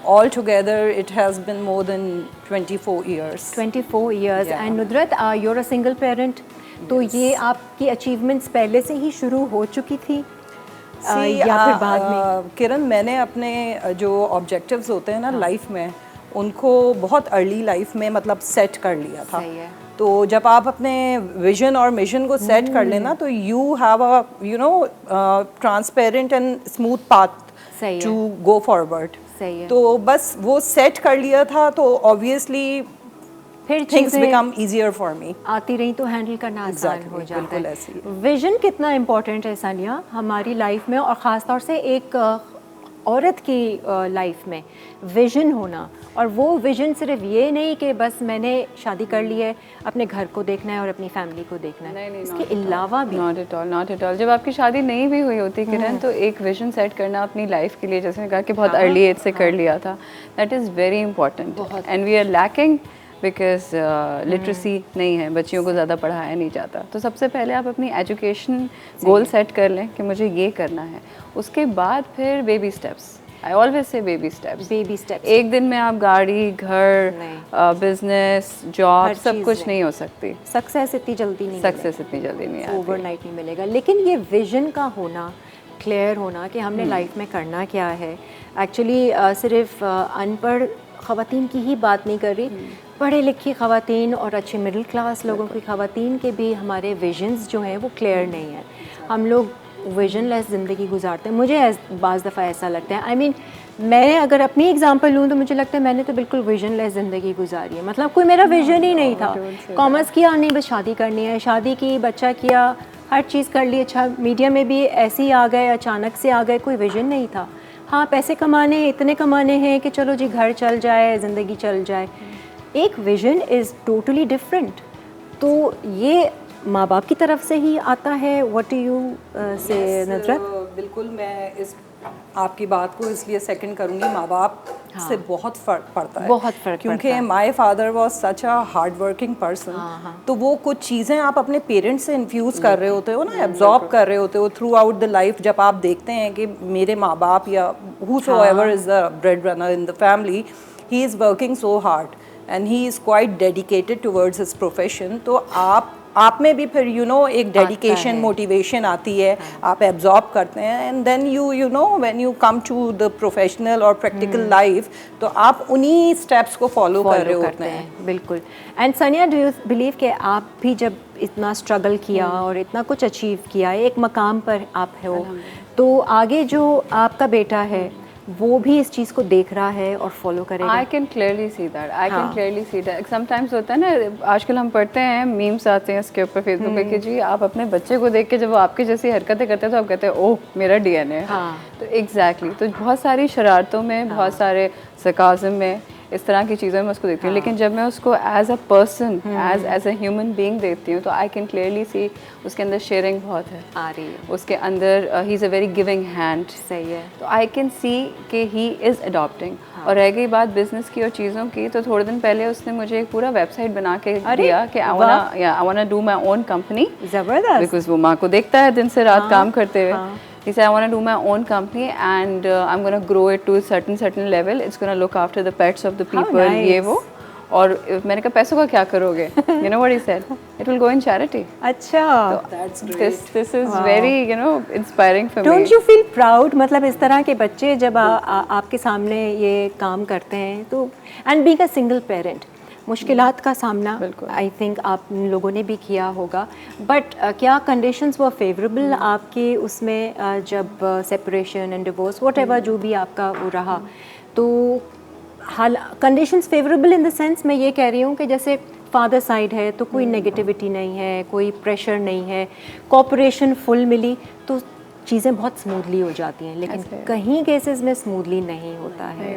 [SPEAKER 5] All together it has been more than 24 years.
[SPEAKER 1] 24 years.
[SPEAKER 5] Yeah.
[SPEAKER 1] And Nudrat, you're a single parent, तो ये आपकी achievements पहले से ही शुरू हो चुकी थी या फिर बाद में?
[SPEAKER 5] किरण, मैंने अपने जो ऑब्जेक्टिव्स होते हैं ना लाइफ में, उनको बहुत अर्ली लाइफ में मतलब सेट कर लिया था।
[SPEAKER 1] सही है।
[SPEAKER 5] तो जब आप अपने विजन और मिशन को सेट कर लेना, तो you have a you know transparent and smooth path to go forward.
[SPEAKER 1] सही है।
[SPEAKER 5] तो बस वो सेट कर लिया था, तो ऑब्वियसली
[SPEAKER 1] फिर
[SPEAKER 5] थिंग्स
[SPEAKER 1] चीज़ें
[SPEAKER 5] बिकम ईजियर फॉर मी।
[SPEAKER 1] आती रही तो हैंडल करना आसान
[SPEAKER 5] Exactly,
[SPEAKER 1] हो जाता
[SPEAKER 5] बिल्कुल
[SPEAKER 1] है।
[SPEAKER 5] ऐसे ही।
[SPEAKER 1] विजन कितना इम्पोर्टेंट है सानिया हमारी लाइफ में, और ख़ास तौर से एक औरत की लाइफ में विजन होना। और वो विजन सिर्फ ये नहीं कि बस मैंने शादी कर ली है, अपने घर को देखना है और अपनी फैमिली को देखना है,
[SPEAKER 4] नहीं,
[SPEAKER 1] इसके अलावा भी।
[SPEAKER 4] Not at all. जब आपकी शादी नहीं भी हुई होती किरण, तो एक विजन सेट करना अपनी लाइफ के लिए, जैसे मैंने कहा कि बहुत अर्ली एज से कर लिया था, that is very important. And we are lacking because literacy नहीं है, बच्चियों को ज़्यादा पढ़ाया नहीं जाता। तो सबसे पहले आप अपनी एजुकेशन गोल सेट कर लें कि मुझे ये करना है, उसके बाद फिर baby steps. I always say baby steps.
[SPEAKER 1] Baby steps.
[SPEAKER 4] एक दिन में आप गाड़ी, घर, बिजनेस, जॉब, सब कुछ नहीं हो सकती।
[SPEAKER 1] सक्सेस इतनी जल्दी नहीं
[SPEAKER 4] सक्सेस इतनी जल्दी नहीं आती।
[SPEAKER 1] ओवरनाइट नहीं मिलेगा, लेकिन ये विजन का होना, क्लियर होना कि हमने लाइफ में करना क्या है। एक्चुअली सिर्फ अनपढ़ ख़वातीन की ही बात नहीं कर रही, पढ़े लिखी ख़वातीन और अच्छे मिडिल क्लास लोगों की ख़वातीन के भी हमारे विजन्स जो हैं वो क्लियर नहीं है। हम लोग विजनलेस ज़िंदगी गुजारते हैं। मुझे बाज़ दफ़ा ऐसा लगता है, आई मीन मैं अगर अपनी एग्जांपल लूँ तो मुझे लगता है मैंने तो बिल्कुल विजनलेस ज़िंदगी गुजारी है। मतलब कोई मेरा विजन ही नहीं था। कॉमर्स किया, नहीं बस शादी करनी है, शादी की, बच्चा किया, हर चीज़ कर ली। अच्छा, मीडिया में भी ऐसे ही आ गए, अचानक से आ गए, कोई विजन नहीं था। हाँ, पैसे कमाने, इतने कमाने हैं कि चलो जी घर चल जाए, ज़िंदगी चल जाए। एक विजन इज़ टोटली डिफरेंट। तो ये माँ बाप की तरफ से ही आता है। व्हाट डू यू से नुदरत?
[SPEAKER 5] बिल्कुल, मैं इस आपकी बात को इसलिए सेकंड करूंगी, माँ बाप से बहुत फ़र्क पड़ता है।
[SPEAKER 1] बहुत फ़र्क
[SPEAKER 5] क्योंकि my father was such a hard working person. तो वो कुछ चीज़ें आप अपने पेरेंट्स से इन्फ्यूज़ कर रहे होते हो ना, एब्जॉर्ब कर रहे होते हो थ्रू आउट द लाइफ। जब आप देखते हैं कि मेरे माँ बाप या whosoever is the breadwinner in the family, he is working so hard and he is quite dedicated towards his profession, तो आप में भी फिर एक डेडिकेशन, मोटिवेशन आती है, आप एब्जॉर्ब करते हैं, and then you know when you come to the professional और प्रैक्टिकल लाइफ, तो आप उन्हीं स्टेप्स को फॉलो कर रहे होते हैं।
[SPEAKER 1] बिल्कुल। And Sania, do you believe कि आप भी जब इतना स्ट्रगल किया और इतना कुछ अचीव किया, एक मकाम पर आप हो, तो आगे जो आपका बेटा है वो भी इस चीज़ को देख रहा है और फॉलो करेगा?
[SPEAKER 4] I can clearly see that, I can clearly see that. Sometimes होता है ना, आजकल हम पढ़ते हैं, मीम्स आते हैं इसके ऊपर फेसबुक पे कि जी आप अपने बच्चे को देख के जब वो आपकी जैसी हरकतें करते हैं तो आप कहते हैं ओह मेरा डीएनए है। तो एग्जैक्टली, तो बहुत सारी शरारतों में, बहुत सारे सरकाज़म में, इस तरह की चीज़ें मैं उसको देखती हूँ। लेकिन जब मैं उसको as a person, as a human being देखती हूँ, तो आई कैन क्लियरली सी उसके अंदर शेयरिंग बहुत है
[SPEAKER 1] आ रही है,
[SPEAKER 4] उसके अंदर he is a very giving hand.
[SPEAKER 1] सही है।
[SPEAKER 4] तो आई कैन सी कि ही इज़ अडॉप्टिंग। और रह गई बात बिजनेस की और चीज़ों की, तो थोड़े दिन पहले उसने मुझे एक पूरा वेबसाइट बना के दिया कि I want to do my own company.
[SPEAKER 1] ज़बरदस्त।
[SPEAKER 4] बिकॉज वो माँ को देखता है दिन से रात काम करते हुए। He said, I want to do my own company and I'm going to grow it to a certain level. It's going to look after the pets of the people.
[SPEAKER 1] nice.
[SPEAKER 4] ये वो। और मैंने कहा पैसों का क्या करोगे? You know what he said? It will go in charity.
[SPEAKER 1] अच्छा।
[SPEAKER 5] That's great.
[SPEAKER 4] This is very inspiring for me.
[SPEAKER 1] Don't you feel proud? मतलब इस तरह के बच्चे जब आपके सामने ये काम करते हैं तो, and being a single parent, मुश्किलात का सामना आई थिंक आप लोगों ने भी किया होगा, बट क्या कंडीशंस वो फेवरेबल आपके उसमें जब सेपरेशन एंड डिवोर्स व्हाटएवर जो भी आपका वो रहा, तो हाल conditions favourable in the sense मैं ये कह रही हूँ कि जैसे फादर साइड है तो कोई नेगेटिविटी नहीं है, कोई प्रेशर नहीं है, कोऑपरेशन फुल मिली तो चीज़ें बहुत स्मूथली हो जाती हैं, लेकिन कहीं केसेस में स्मूथली नहीं होता है।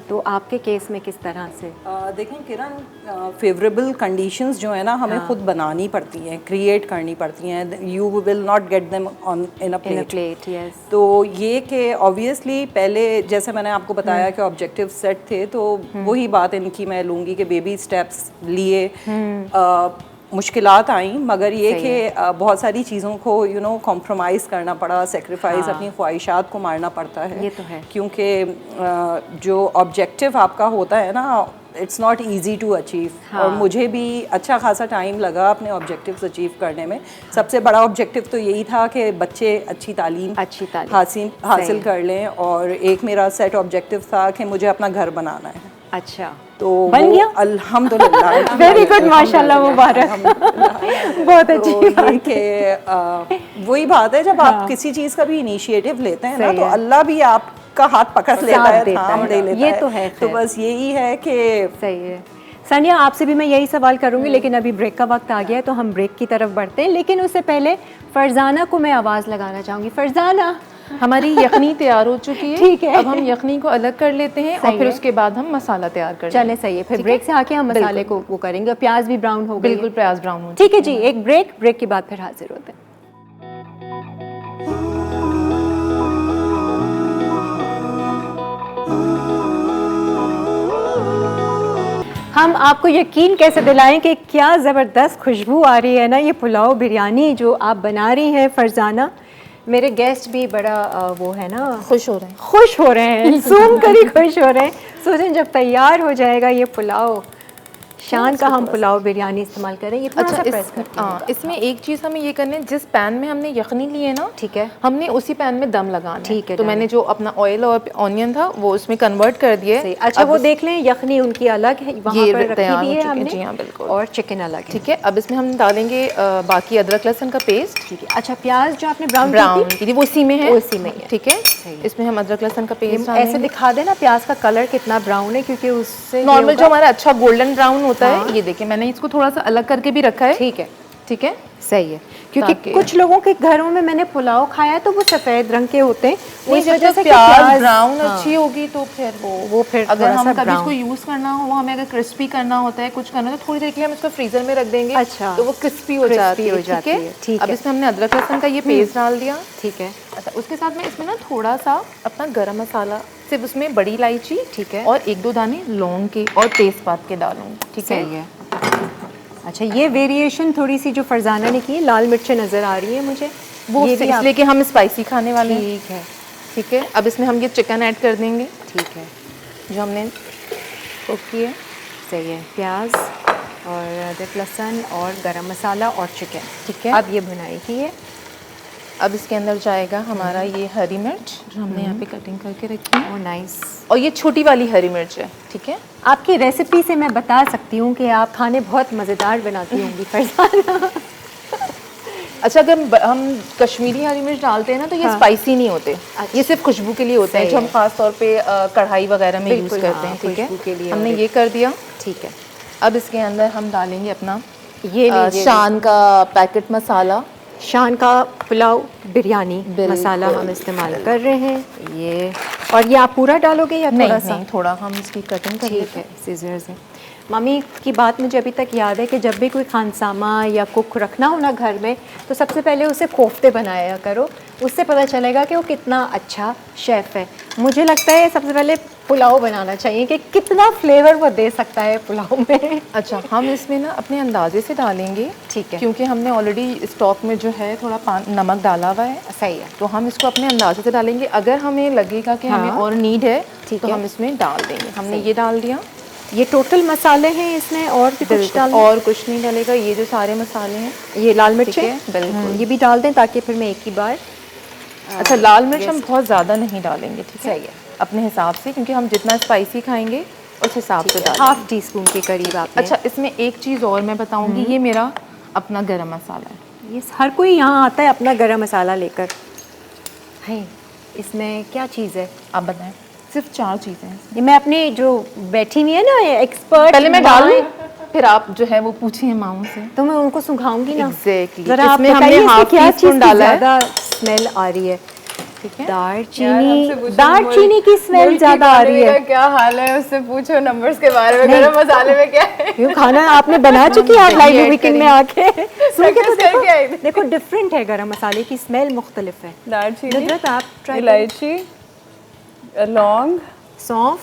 [SPEAKER 1] तो आपके केस में किस तरह से?
[SPEAKER 5] देखें किरण, फेवरेबल कंडीशंस जो है ना हमें खुद बनानी पड़ती हैं, क्रिएट करनी पड़ती हैं। You will not get them on in a plate.
[SPEAKER 1] Yes.
[SPEAKER 5] तो ये कि ऑब्वियसली पहले जैसे मैंने आपको बताया कि ऑब्जेक्टिव सेट थे, तो वही बात इनकी मैं लूँगी कि बेबी स्टेप्स लिए, मुश्किलात आई, मगर ये कि बहुत सारी चीज़ों को कॉम्प्रोमाइज़ करना पड़ा, सेक्रीफाइस अपनी ख्वाहिशात को मारना पड़ता है।
[SPEAKER 1] ये तो है,
[SPEAKER 5] क्योंकि जो ऑब्जेक्टिव आपका होता है ना, it's not easy to achieve. और मुझे भी अच्छा खासा टाइम लगा अपने ऑब्जेक्टिव्स अचीव करने में। सबसे बड़ा ऑब्जेक्टिव तो यही था कि बच्चे अच्छी तालीम हासिल कर लें, और एक मेरा सेट ऑब्जेक्टिव था कि मुझे अपना घर बनाना है।
[SPEAKER 1] अच्छा,
[SPEAKER 5] तो
[SPEAKER 1] बन गया?
[SPEAKER 5] अल्हम्दुलिल्लाह।
[SPEAKER 1] वेरी गुड, माशाल्लाह, मुबारक। बहुत अच्छी बात
[SPEAKER 5] है। वही बात है, जब आप किसी चीज़ का भी इनिशिएटिव लेते हैं ना, तो अल्लाह भी आपका हाथ पकड़ लेता है, थाम ले लेता है।
[SPEAKER 1] ये तो है।
[SPEAKER 5] तो बस यही है कि
[SPEAKER 1] सही है। सानिया, आपसे भी मैं यही सवाल करूंगी, लेकिन अभी ब्रेक का वक्त आ गया है तो हम ब्रेक की तरफ बढ़ते हैं, लेकिन उससे पहले फरजाना को मैं आवाज़ लगाना चाहूँगी। फरजाना,
[SPEAKER 2] हमारी यखनी तैयार हो चुकी है।
[SPEAKER 1] ठीक है।
[SPEAKER 2] अब हम यखनी को अलग कर लेते हैं और फिर उसके बाद हम मसाला तैयार कर
[SPEAKER 1] चले, सही है। फिर ब्रेक से आके हम मसाले को वो करेंगे। प्याज भी ब्राउन हो गई।
[SPEAKER 2] बिल्कुल, प्याज ब्राउन हो।
[SPEAKER 1] ठीक है जी, एक ब्रेक के बाद फिर हाजिर होते हैं। हम आपको यकीन कैसे दिलाएं कि क्या ज़बरदस्त खुशबू आ रही है ना, ये पुलाव बिरयानी जो आप बना रही हैं फरजाना। मेरे गेस्ट भी बड़ा वो है ना, खुश हो रहे हैं सुन कर ही खुश हो रहे हैं। सोचें जब तैयार हो जाएगा ये पुलाव, शान का हम पुलाव बिरयानी इस्तेमाल करें। ये थोड़ा सा प्रेस करके
[SPEAKER 2] इसमें एक चीज़ हमें ये करनी है, जिस पैन में हमने यखनी ली है ना,
[SPEAKER 1] ठीक है,
[SPEAKER 2] हमने उसी पैन में दम लगाना।
[SPEAKER 1] ठीक है।
[SPEAKER 2] तो मैंने जो अपना ऑयल और ऑनियन था वो उसमें कन्वर्ट कर दिया है।
[SPEAKER 1] अच्छा, वो देख लें, यखनी उनकी अलग है, वहाँ पर रखी भी है हमने।
[SPEAKER 2] जी हाँ, बिल्कुल।
[SPEAKER 1] और चिकन अलग है।
[SPEAKER 2] ठीक है। अब इसमें हम डालेंगे बाकी अदरक लहसुन का पेस्ट।
[SPEAKER 1] ठीक है। अच्छा, प्याज जो आपने ब्राउन
[SPEAKER 2] की थी वो उसी में है।
[SPEAKER 1] उसी में है।
[SPEAKER 2] ठीक है। इसमें हम अदरक लहसुन का पेस्ट
[SPEAKER 1] ऐसे दिखा देना प्याज का कलर कितना ब्राउन है, क्योंकि उससे
[SPEAKER 2] नॉर्मल जो हमारा अच्छा गोल्डन ब्राउन होता है। ये देखिए, मैंने इसको थोड़ा सा अलग करके भी रखा है।
[SPEAKER 1] ठीक है,
[SPEAKER 2] ठीक है,
[SPEAKER 1] सही है। क्योंकि कुछ लोगों के घरों में मैंने पुलाव खाया तो वो सफ़ेद रंग के होते हैं, इस वजह से
[SPEAKER 2] प्याज ब्राउन अच्छी होगी तो फिर वो
[SPEAKER 1] फिर
[SPEAKER 2] अगर हम कभी इसको यूज़ करना हो, हमें अगर क्रिस्पी करना होता है, कुछ करना, तो थोड़ी देर के लिए हम इसको फ्रीजर में रख देंगे।
[SPEAKER 1] अच्छा,
[SPEAKER 2] तो वो क्रिस्पी हो जाती है। ठीक है। अब इसमें हमने अदरक लहसुन का ये पेस्ट डाल दिया।
[SPEAKER 1] ठीक है।
[SPEAKER 2] अच्छा, उसके साथ में इसमें ना थोड़ा सा अपना गरम मसाला, सिर्फ उसमें बड़ी इलायची,
[SPEAKER 1] ठीक है,
[SPEAKER 2] और 1-2 दाने लौंग के और तेजपात के डालूंगी। ठीक है।
[SPEAKER 1] अच्छा, ये वेरिएशन थोड़ी सी जो फरजाना ने की, लाल मिर्चें नज़र आ रही है मुझे,
[SPEAKER 2] वो इसलिए कि हम स्पाइसी खाने वाले हैं।
[SPEAKER 1] ठीक है।
[SPEAKER 2] ठीक है। अब इसमें हम ये चिकन ऐड कर देंगे।
[SPEAKER 1] ठीक है,
[SPEAKER 2] जो हमने कुक किया।
[SPEAKER 1] सही है। प्याज और अदरक लहसुन और गरम मसाला और चिकन।
[SPEAKER 2] ठीक है।
[SPEAKER 1] अब ये भुनाई की है।
[SPEAKER 2] अब इसके अंदर जाएगा हमारा ये हरी मिर्च जो हमने यहाँ पे कटिंग करके रखी है।
[SPEAKER 1] Oh nice.
[SPEAKER 2] और ये छोटी वाली हरी मिर्च है। ठीक है।
[SPEAKER 1] आपकी रेसिपी से मैं बता सकती हूँ कि आप खाने बहुत मज़ेदार बनाती होंगी फरजाना।
[SPEAKER 2] अच्छा, अगर हम कश्मीरी हरी मिर्च डालते हैं ना तो ये स्पाइसी नहीं होते। ये सिर्फ खुशबू के लिए होते हैं, जो हम खास तौर पे कढ़ाई वगैरह में यूज़ करते हैं। ठीक है। हमने ये कर दिया।
[SPEAKER 1] ठीक है।
[SPEAKER 2] अब इसके अंदर हम डालेंगे अपना ये शान का पैकेट मसाला,
[SPEAKER 1] शान का पुलाव बिरयानी मसाला हम इस्तेमाल कर रहे हैं ये। और ये आप पूरा डालोगे या थोड़ा सा?
[SPEAKER 2] नहीं, थोड़ा हम इसकी कटिंग कर
[SPEAKER 1] ठीक है, सीजर से। मम्मी की बात मुझे अभी तक याद है कि जब भी कोई खानसामा या कुक रखना हो ना घर में, तो सबसे पहले उसे कोफ्ते बनाया करो, उससे पता चलेगा कि वो कितना अच्छा शेफ़ है। मुझे लगता है सबसे पहले पुलाव बनाना चाहिए कि कितना फ्लेवर वो दे सकता है पुलाव में।
[SPEAKER 2] अच्छा, हम इसमें ना अपने अंदाजे से डालेंगे।
[SPEAKER 1] ठीक है।
[SPEAKER 2] क्योंकि हमने ऑलरेडी स्टॉक में जो है थोड़ा नमक डाला हुआ है।
[SPEAKER 1] सही है।
[SPEAKER 2] तो हम इसको अपने अंदाजे से डालेंगे। अगर हमें लगेगा कि हमें और नीड है तो हम इसमें डाल देंगे। हमने ये डाल दिया।
[SPEAKER 1] ये टोटल मसाले हैं इसमें, और भी कुछ डाल?
[SPEAKER 2] और कुछ नहीं डालेगा, ये जो सारे मसाले हैं।
[SPEAKER 1] ये लाल मिर्चें
[SPEAKER 2] बिल्कुल
[SPEAKER 1] ये भी डाल दें ताकि फिर मैं एक ही बार।
[SPEAKER 2] अच्छा, लाल मिर्च हम बहुत ज़्यादा नहीं डालेंगे। ठीक है,
[SPEAKER 1] सही है,
[SPEAKER 2] अपने हिसाब से, क्योंकि हम जितना स्पाइसी खाएंगे उस हिसाब से डालें।
[SPEAKER 1] हाफ टी स्पून के करीब आपने।
[SPEAKER 2] अच्छा, इसमें एक चीज़ और मैं बताऊंगी, ये मेरा अपना गरम मसाला है।
[SPEAKER 1] ये हर कोई यहाँ आता है अपना गरम मसाला लेकर। है इसमें क्या चीज़ है?
[SPEAKER 2] आप बताएं। सिर्फ 4 चीज़ें हैं।
[SPEAKER 1] ये मैं अपने जो बैठी हुई है ना एक्सपर्ट,
[SPEAKER 2] पहले मैं डाल दूं, फिर आप जो है वो पूछिए मामू से।
[SPEAKER 1] तो मैं उनको सुखाऊंगी ना।
[SPEAKER 2] Exactly.
[SPEAKER 1] जरा आप
[SPEAKER 2] इसमें हमने
[SPEAKER 1] बताइए
[SPEAKER 2] हाफ
[SPEAKER 1] क्या
[SPEAKER 2] टी स्पून
[SPEAKER 1] चीज़
[SPEAKER 2] डाला है।
[SPEAKER 1] ज़्यादा स्मेल आ रही है?
[SPEAKER 2] ठीक है।
[SPEAKER 1] दालचीनी की स्मेल ज़्यादा आ रही है।
[SPEAKER 4] क्या हाल है उससे पूछो नंबर्स के बारे में, गरम मसाले में क्या है।
[SPEAKER 1] ये खाना आपने बना चुकी है आप लाइव
[SPEAKER 2] ऐड
[SPEAKER 1] वीकेंड में आके? सुन के तो
[SPEAKER 4] करके आई थी।
[SPEAKER 1] देखो डिफरेंट है, गरम मसाले की स्मेल मुख्तलिफ है।
[SPEAKER 4] दालचीनी,
[SPEAKER 1] नुसरत आप ट्राई
[SPEAKER 4] इलायची, लौंग,
[SPEAKER 1] सौंफ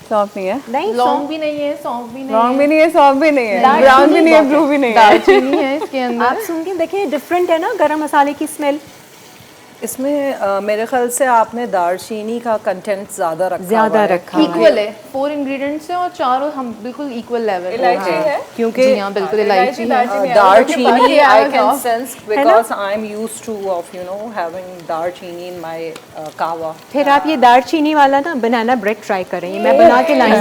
[SPEAKER 4] सौंफ नहीं है,
[SPEAKER 1] नहीं,
[SPEAKER 2] लौंग भी नहीं है, सौंफ भी नहीं
[SPEAKER 4] लौंग भी नहीं है, सौंफ भी नहीं है,
[SPEAKER 1] दालचीनी
[SPEAKER 4] ब्राउन भी नहीं है,
[SPEAKER 1] बहुत
[SPEAKER 4] ब्लू भी नहीं है।
[SPEAKER 2] दालचीनी है इसके अंदर।
[SPEAKER 1] आप सुन के देखिए डिफरेंट है ना गरम मसाले की स्मेल।
[SPEAKER 5] इसमें मेरे ख्याल से आपने दालचीनी का कंटेंट ज़्यादा रखा हुआ है।
[SPEAKER 2] इक्वल है, 4 इंग्रेडिएंट्स हैं और चारों हम बिल्कुल इक्वल लेवल।
[SPEAKER 4] इलायची है,
[SPEAKER 5] क्योंकि
[SPEAKER 2] जी हाँ, बिल्कुल इलायची है।
[SPEAKER 5] दालचीनी I can sense because I'm used to of having दालचीनी in my kahwa.
[SPEAKER 1] फिर आप ये दालचीनी वाला ना बनाना ब्रेड ट्राई करें, ये मैं बना के लाई।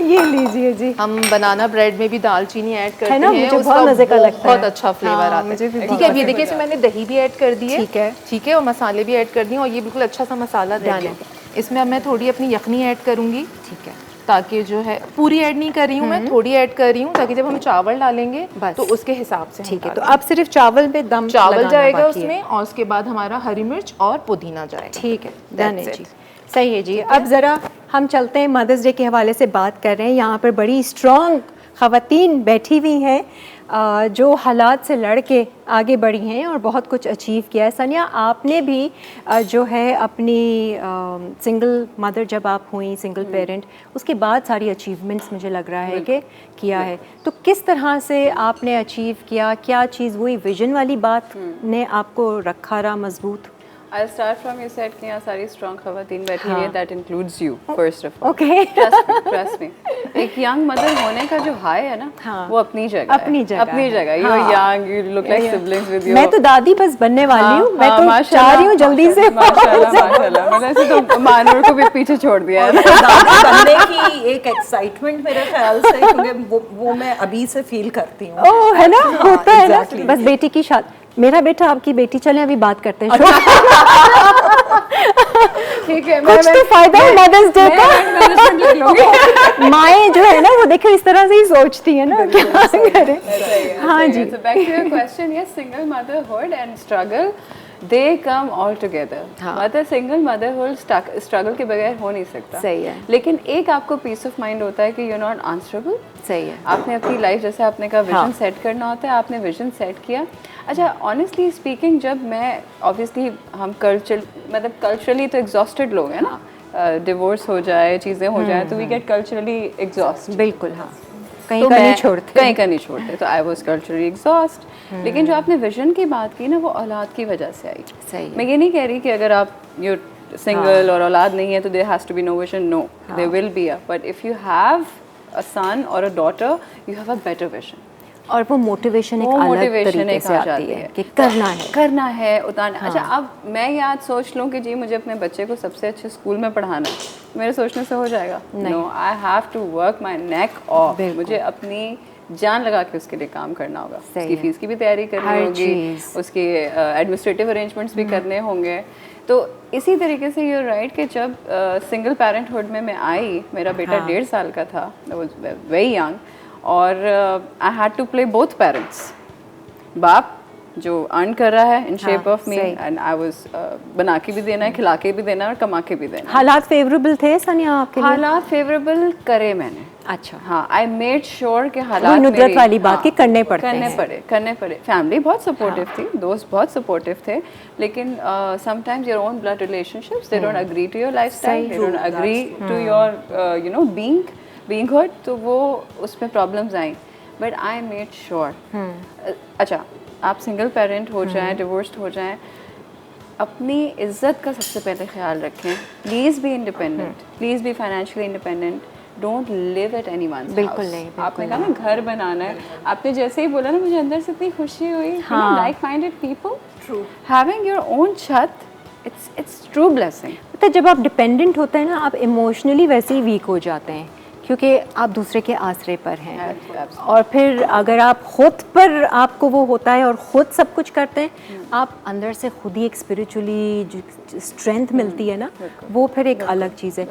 [SPEAKER 1] ये लीजिए जी।
[SPEAKER 2] हम बनाना ब्रेड में भी दालचीनी ऐड करते
[SPEAKER 1] है ना, मुझे
[SPEAKER 2] उसका
[SPEAKER 1] बहुत मजे का लगता है।
[SPEAKER 2] बहुत अच्छा फ्लेवर
[SPEAKER 1] हाँ,
[SPEAKER 2] आता है।
[SPEAKER 1] मुझे भी
[SPEAKER 2] ठीक
[SPEAKER 1] बहुत
[SPEAKER 2] है, अब ये देखिए इसमें मैंने दही भी ऐड कर दी है।
[SPEAKER 1] ठीक है।
[SPEAKER 2] और मसाले भी ऐड कर दिए और ये बिल्कुल अच्छा सा मसाला रेडी है। इसमें अब मैं थोड़ी अपनी यखनी ऐड करूंगी। ठीक है, ताकि जो है पूरी ऐड नहीं कर रही हूँ मैं, थोड़ी ऐड कर रही हूँ ताकि जब हम चावल डालेंगे तो उसके हिसाब से।
[SPEAKER 1] ठीक है, तो अब सिर्फ चावल पे दम
[SPEAKER 2] चावल
[SPEAKER 1] लगाना
[SPEAKER 2] जाएगा
[SPEAKER 1] बाकी है।
[SPEAKER 2] उसमें और उसके बाद हमारा हरी मिर्च और पुदीना जाएगा।
[SPEAKER 1] ठीक है, डन है
[SPEAKER 2] That's
[SPEAKER 1] जी,
[SPEAKER 2] it.
[SPEAKER 1] सही है जी। अब ज़रा हम चलते हैं मदर्स डे के हवाले से बात कर रहे हैं। यहाँ पर बड़ी स्ट्रॉन्ग ख़वातीन बैठी हुई हैं जो हालात से लड़ के आगे बढ़ी हैं और बहुत कुछ अचीव किया है। सनिया, आपने भी जो है अपनी सिंगल मदर जब आप हुई, सिंगल पेरेंट, उसके बाद सारी अचीवमेंट्स मुझे लग रहा है कि किया है। तो किस तरह से आपने अचीव किया? क्या चीज़ वही विजन वाली बात ने आपको रखा रहा मजबूत?
[SPEAKER 4] I'll start from you said कि यहाँ सारी स्ट्रॉन्ग खवातीन बैठी हुई है, that includes you first of all.
[SPEAKER 1] Okay.
[SPEAKER 4] Trust me. एक यंग मदर होने का जो हाई है ना, वो अपनी जगह
[SPEAKER 1] अपनी जगह
[SPEAKER 4] You are young, you look like siblings with your.
[SPEAKER 1] मैं तो दादी बस बनने वाली हूँ, मैं तो चाह रही हूँ जल्दी से।
[SPEAKER 4] माशाल्लाह, मतलब ऐसे तो मानूर को भी पीछे छोड़ दिया है।
[SPEAKER 5] दादी बनने की एक एक्साइटमेंट मेरे ख्याल से, क्योंकि वो मैं अभी से फील करती हूँ।
[SPEAKER 1] ओह, है ना, होता है ना। बस बेटी की शादी, मेरा बेटा आपकी बेटी, चले अभी बात करते हैं।
[SPEAKER 4] ठीक है,
[SPEAKER 1] कुछ तो फायदा है मदर्स डे का। माएँ जो है ना वो देखो इस तरह से ही सोचती है ना, क्या करें। हाँ जी।
[SPEAKER 4] So back to your question, yes, single motherhood and struggle, they come all together. मतलब सिंगल मदरहुड स्ट्रगल के बगैर हो नहीं सकता।
[SPEAKER 1] सही है।
[SPEAKER 4] लेकिन एक आपको पीस ऑफ माइंड होता है कि यू नॉट आंसरेबल।
[SPEAKER 1] सही है।
[SPEAKER 4] आपने अपनी लाइफ, जैसे आपने कहा, विजन सेट करना होता है, आपने विजन सेट किया। अच्छा, ऑनेस्टली स्पीकिंग, जब मैं ऑब्वियसली हम कल्चरली तो एग्जॉस्टेड लोग हैं ना, डिवोर्स हो जाए, चीज़ें हो जाए तो वी गेट कल्चरली एग्जॉस्ट।
[SPEAKER 1] बिल्कुल, हाँ, कहीं का नहीं छोड़ते,
[SPEAKER 4] कहीं का नहीं छोड़ते। तो आई वॉज कल्चरली एग्जॉस्ट। लेकिन जो आपने विजन की बात की ना, वो औलाद की वजह से आई।
[SPEAKER 1] सही।
[SPEAKER 4] मैं ये नहीं कह रही कि अगर आप यू सिंगल और औलाद नहीं है तो there has to be no vision. No, there will be a, but if you have a son और a daughter, you have a better vision.
[SPEAKER 1] और वो मोटिवेशन एक अलग तरीके से आती है कि करना है
[SPEAKER 4] उतारना। अच्छा, अब मैं याद सोच लूँ कि जी मुझे अपने बच्चे को सबसे अच्छे स्कूल में पढ़ाना है, मेरे सोचने से हो जाएगा? No, I have to work my neck off. मुझे अपनी जान लगा के उसके लिए काम करना होगा। उसकी फीस की भी तैयारी करनी होगी, उसके एडमिनिस्ट्रेटिव अरेंजमेंट्स भी करने होंगे। तो इसी तरीके से यूर राइट कि जब सिंगल पेरेंटहुड में मैं आई, मेरा बेटा 1.5 साल का था, वेरी यंग, और I had to play both parents. बाप जो अर्न कर रहा है in shape of me, and I was बना के भी देना है, खिला के भी देना है और कमा के भी देना है।
[SPEAKER 1] हालात फेवरेबल थे सनिया आपके लिए?
[SPEAKER 4] हालात फेवरेबल करे मैंने।
[SPEAKER 1] अच्छा,
[SPEAKER 4] हाँ, आई मेड श्योर कि हालात
[SPEAKER 1] नुदरत वाली बात कि करने
[SPEAKER 4] पड़े। फैमिली बहुत सपोर्टिव थी, दोस्त बहुत सपोर्टिव थे, लेकिन sometimes your own blood relationships, they don't agree to your lifestyle, they don't agree to your you know beinghood, तो वो उसमें प्रॉब्लम्स आई। बट आई मेड श्योर, अच्छा, आप सिंगल पेरेंट हो जाएं, डिवोर्स्ड हो जाएं, अपनी इज्जत का सबसे पहले ख्याल रखें। Please be independent, please be financially independent, don't live at anyone's house. आपने कहा ना घर बनाना है, आपने जैसे ही बोला ना, मुझे अंदर से इतनी खुशी हुई। Like minded people, having your own छत इट्स ट्रू ब्लेसिंग।
[SPEAKER 1] तो जब आप डिपेंडेंट होते हैं ना, आप इमोशनली वैसे ही वीक हो जाते हैं क्योंकि आप दूसरे के आसरे पर हैं। और फिर अगर आप खुद पर आपको वो होता है और ख़ुद सब कुछ करते हैं, आप अंदर से खुद ही एक स्पिरिचुअली स्ट्रेंथ मिलती है ना, वो फिर एक अलग चीज़ है।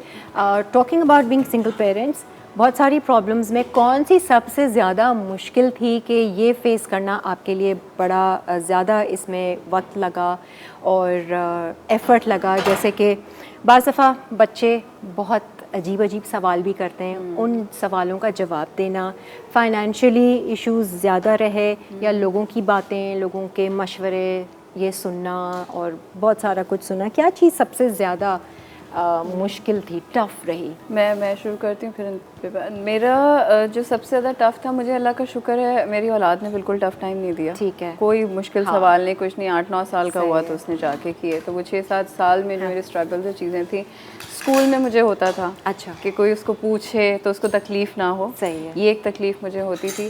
[SPEAKER 1] Talking about being single parents, बहुत सारी प्रॉब्लम्स में कौन सी सबसे ज़्यादा मुश्किल थी कि ये फेस करना आपके लिए बड़ा ज़्यादा इसमें वक्त लगा और एफ़र्ट लगा? जैसे कि बाज़ दफ़ा बच्चे बहुत अजीब अजीब सवाल भी करते हैं, उन सवालों का जवाब देना, फाइनेंशियली इश्यूज़ ज़्यादा रहे या लोगों की बातें, लोगों के मशवरे ये सुनना और बहुत सारा कुछ सुना, क्या चीज़ सबसे ज़्यादा मुश्किल थी, टफ़ रही?
[SPEAKER 4] मैं शुरू करती हूँ फिर मेरा जो सबसे ज़्यादा टफ़ था, मुझे अल्लाह का शुक्र है मेरी औलाद ने बिल्कुल टफ़ टाइम नहीं दिया।
[SPEAKER 1] ठीक है।
[SPEAKER 4] कोई मुश्किल सवाल नहीं, कुछ नहीं। 8-9 साल का हुआ तो उसने जाके किए। तो वो 6-7 साल में जो मेरे स्ट्रगल जो चीज़ें थी, स्कूल में मुझे होता था
[SPEAKER 1] अच्छा
[SPEAKER 4] कि कोई उसको पूछे तो उसको तकलीफ़ ना हो।
[SPEAKER 1] सही है।
[SPEAKER 4] ये एक तकलीफ़ मुझे होती थी।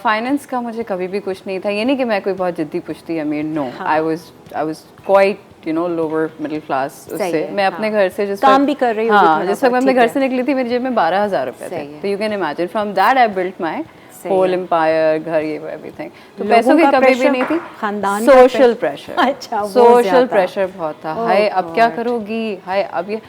[SPEAKER 4] फाइनेंस का मुझे कभी भी कुछ नहीं था। ये नहीं कि मैं कोई बहुत जिद्दी पुश्ती अमीर, no, I was quite lower middle class. उससे मैं अपने घर से जिस
[SPEAKER 1] काम भी कर रही हूँ।
[SPEAKER 4] हाँ, जिस वक्त मैं अपने घर से निकली थी मेरी जेब में 12,000 रुपए थे। तो you can imagine from that I built my whole empire, घर, ये एवरीथिंग। तो पैसों की कभी भी नहीं थी।
[SPEAKER 1] खानदान
[SPEAKER 4] सोशल प्रेशर,
[SPEAKER 1] अच्छा,
[SPEAKER 4] सोशल प्रेशर बहुत था। हाय अब क्या करोगी, हाय अब ये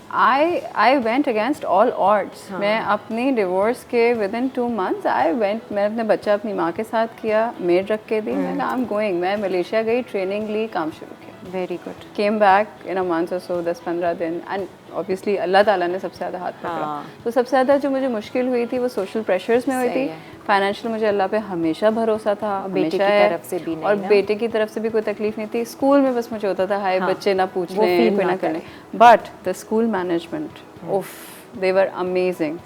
[SPEAKER 4] I went against all odds। मैं अपनी डिवोर्स के within 2 months मैं अपने बच्चा अपनी माँ के साथ किया, मेड रख के दी। मैं आई एम गोइंग, मैं मलेशिया गई, ट्रेनिंग ली, काम शुरू किया।
[SPEAKER 1] Very good.
[SPEAKER 4] Came back in a month और सो, 10-15 दिन। एंड ऑब्वियसली अल्लाह ताला ने सबसे ज़्यादा हाथ पकड़ा। तो सबसे ज़्यादा जो मुझे मुश्किल हुई थी वो सोशल प्रेशर्स में हुई थी। फाइनेंशियल मुझे अल्लाह पे हमेशा भरोसा था,
[SPEAKER 1] बेटे की तरफ से भी नहीं,
[SPEAKER 4] और बेटे की तरफ से भी कोई तकलीफ नहीं थी। स्कूल में बस मुझे होता था हाय बच्चे ना पूछ लें, कोई ना करें। बट द स्कूल मैनेजमेंट, उफ, दे वर अमेजिंग।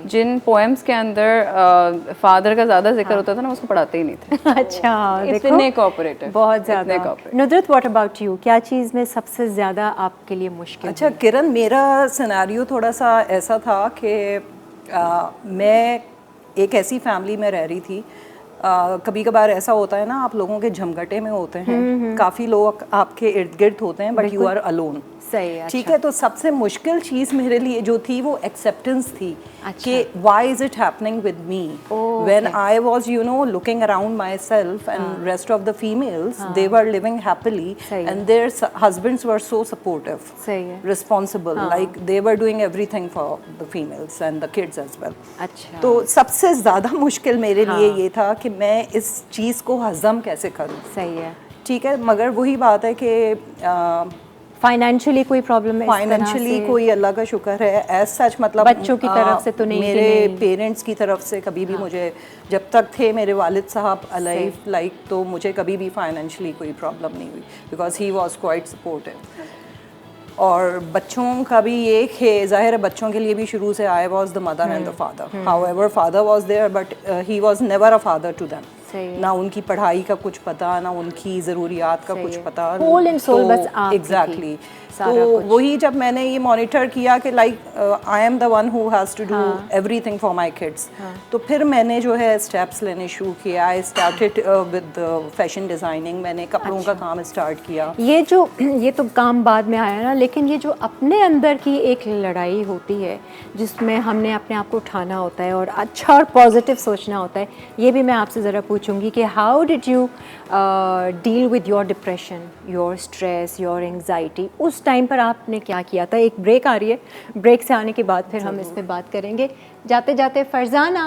[SPEAKER 4] जिन पोएम्स के अंदर फादर का ज़्यादा जिक्र होता था ना, उसको पढ़ाते ही नहीं थे।
[SPEAKER 1] अच्छा,
[SPEAKER 4] इतने कोऑपरेटिव,
[SPEAKER 1] बहुत ज़्यादा। नुदरत, व्हाट अबाउट यू? क्या चीज़ में सबसे ज़्यादा आपके लिए मुश्किल?
[SPEAKER 5] अच्छा किरण, मेरा सिनेरियो थोड़ा सा ऐसा था कि मैं एक ऐसी फैमिली में रह रही थी। कभी कभार ऐसा होता है ना, आप लोगों के झमघटे में होते हैं, काफ़ी लोग आपके इर्द गिर्द होते हैं, बट यू आर अलोन।
[SPEAKER 1] सही है।
[SPEAKER 5] ठीक है। तो सबसे मुश्किल चीज़ मेरे लिए जो थी वो एक्सेप्टेंस थी कि why is it happening with me when I was looking around myself and rest of the females, they were living happily and their husbands were so supportive, responsible, like they were doing everything for the females and the kids as well.
[SPEAKER 1] अच्छा।
[SPEAKER 5] तो सबसे ज़्यादा मुश्किल मेरे लिए ये था कि मैं इस चीज़ को हज़म कैसे करूँ।
[SPEAKER 1] सही है।
[SPEAKER 5] ठीक है। मगर वही बात है कि
[SPEAKER 1] फाइनेंशियली कोई प्रॉब्लम है?
[SPEAKER 5] फाइनेंशियली कोई अल्लाह का शुक्र है एज सच, मतलब
[SPEAKER 1] बच्चों की तरफ से तो नहीं,
[SPEAKER 5] मेरे पेरेंट्स की तरफ से कभी भी मुझे, जब तक थे मेरे वालिद साहब अलाइव, लाइक, तो मुझे कभी भी फाइनेंशियली कोई प्रॉब्लम नहीं हुई, because he was quite supportive. और बच्चों का भी ये कि ज़ाहिर है बच्चों के लिए भी शुरू से I was the mother and the father. However father was there but he was never a father to them. ना उनकी पढ़ाई का कुछ पता, ना उनकी ज़रूरियात का कुछ पता।
[SPEAKER 1] होल एंड सोल बस आप।
[SPEAKER 5] एग्जैक्टली। तो वही जब मैंने ये मॉनिटर किया कि like I am the one who has to do everything for my kids, तो फिर मैंने जो है स्टेप्स लेने शुरू किया। I started with fashion designing, मैंने कपड़ों का काम स्टार्ट किया।
[SPEAKER 1] ये तो काम बाद में आया ना, लेकिन ये जो अपने अंदर की एक लड़ाई होती है जिसमें हमने अपने आप को उठाना होता है और अच्छा और पॉजिटिव सोचना होता है, ये भी मैं आपसे ज़रा पूछूंगी कि how did you deal with your depression, your stress, your anxiety? उस टाइम पर आपने क्या किया था? एक ब्रेक आ रही है, ब्रेक से आने के बाद फिर हम इस पे बात करेंगे। जाते जाते फरजाना,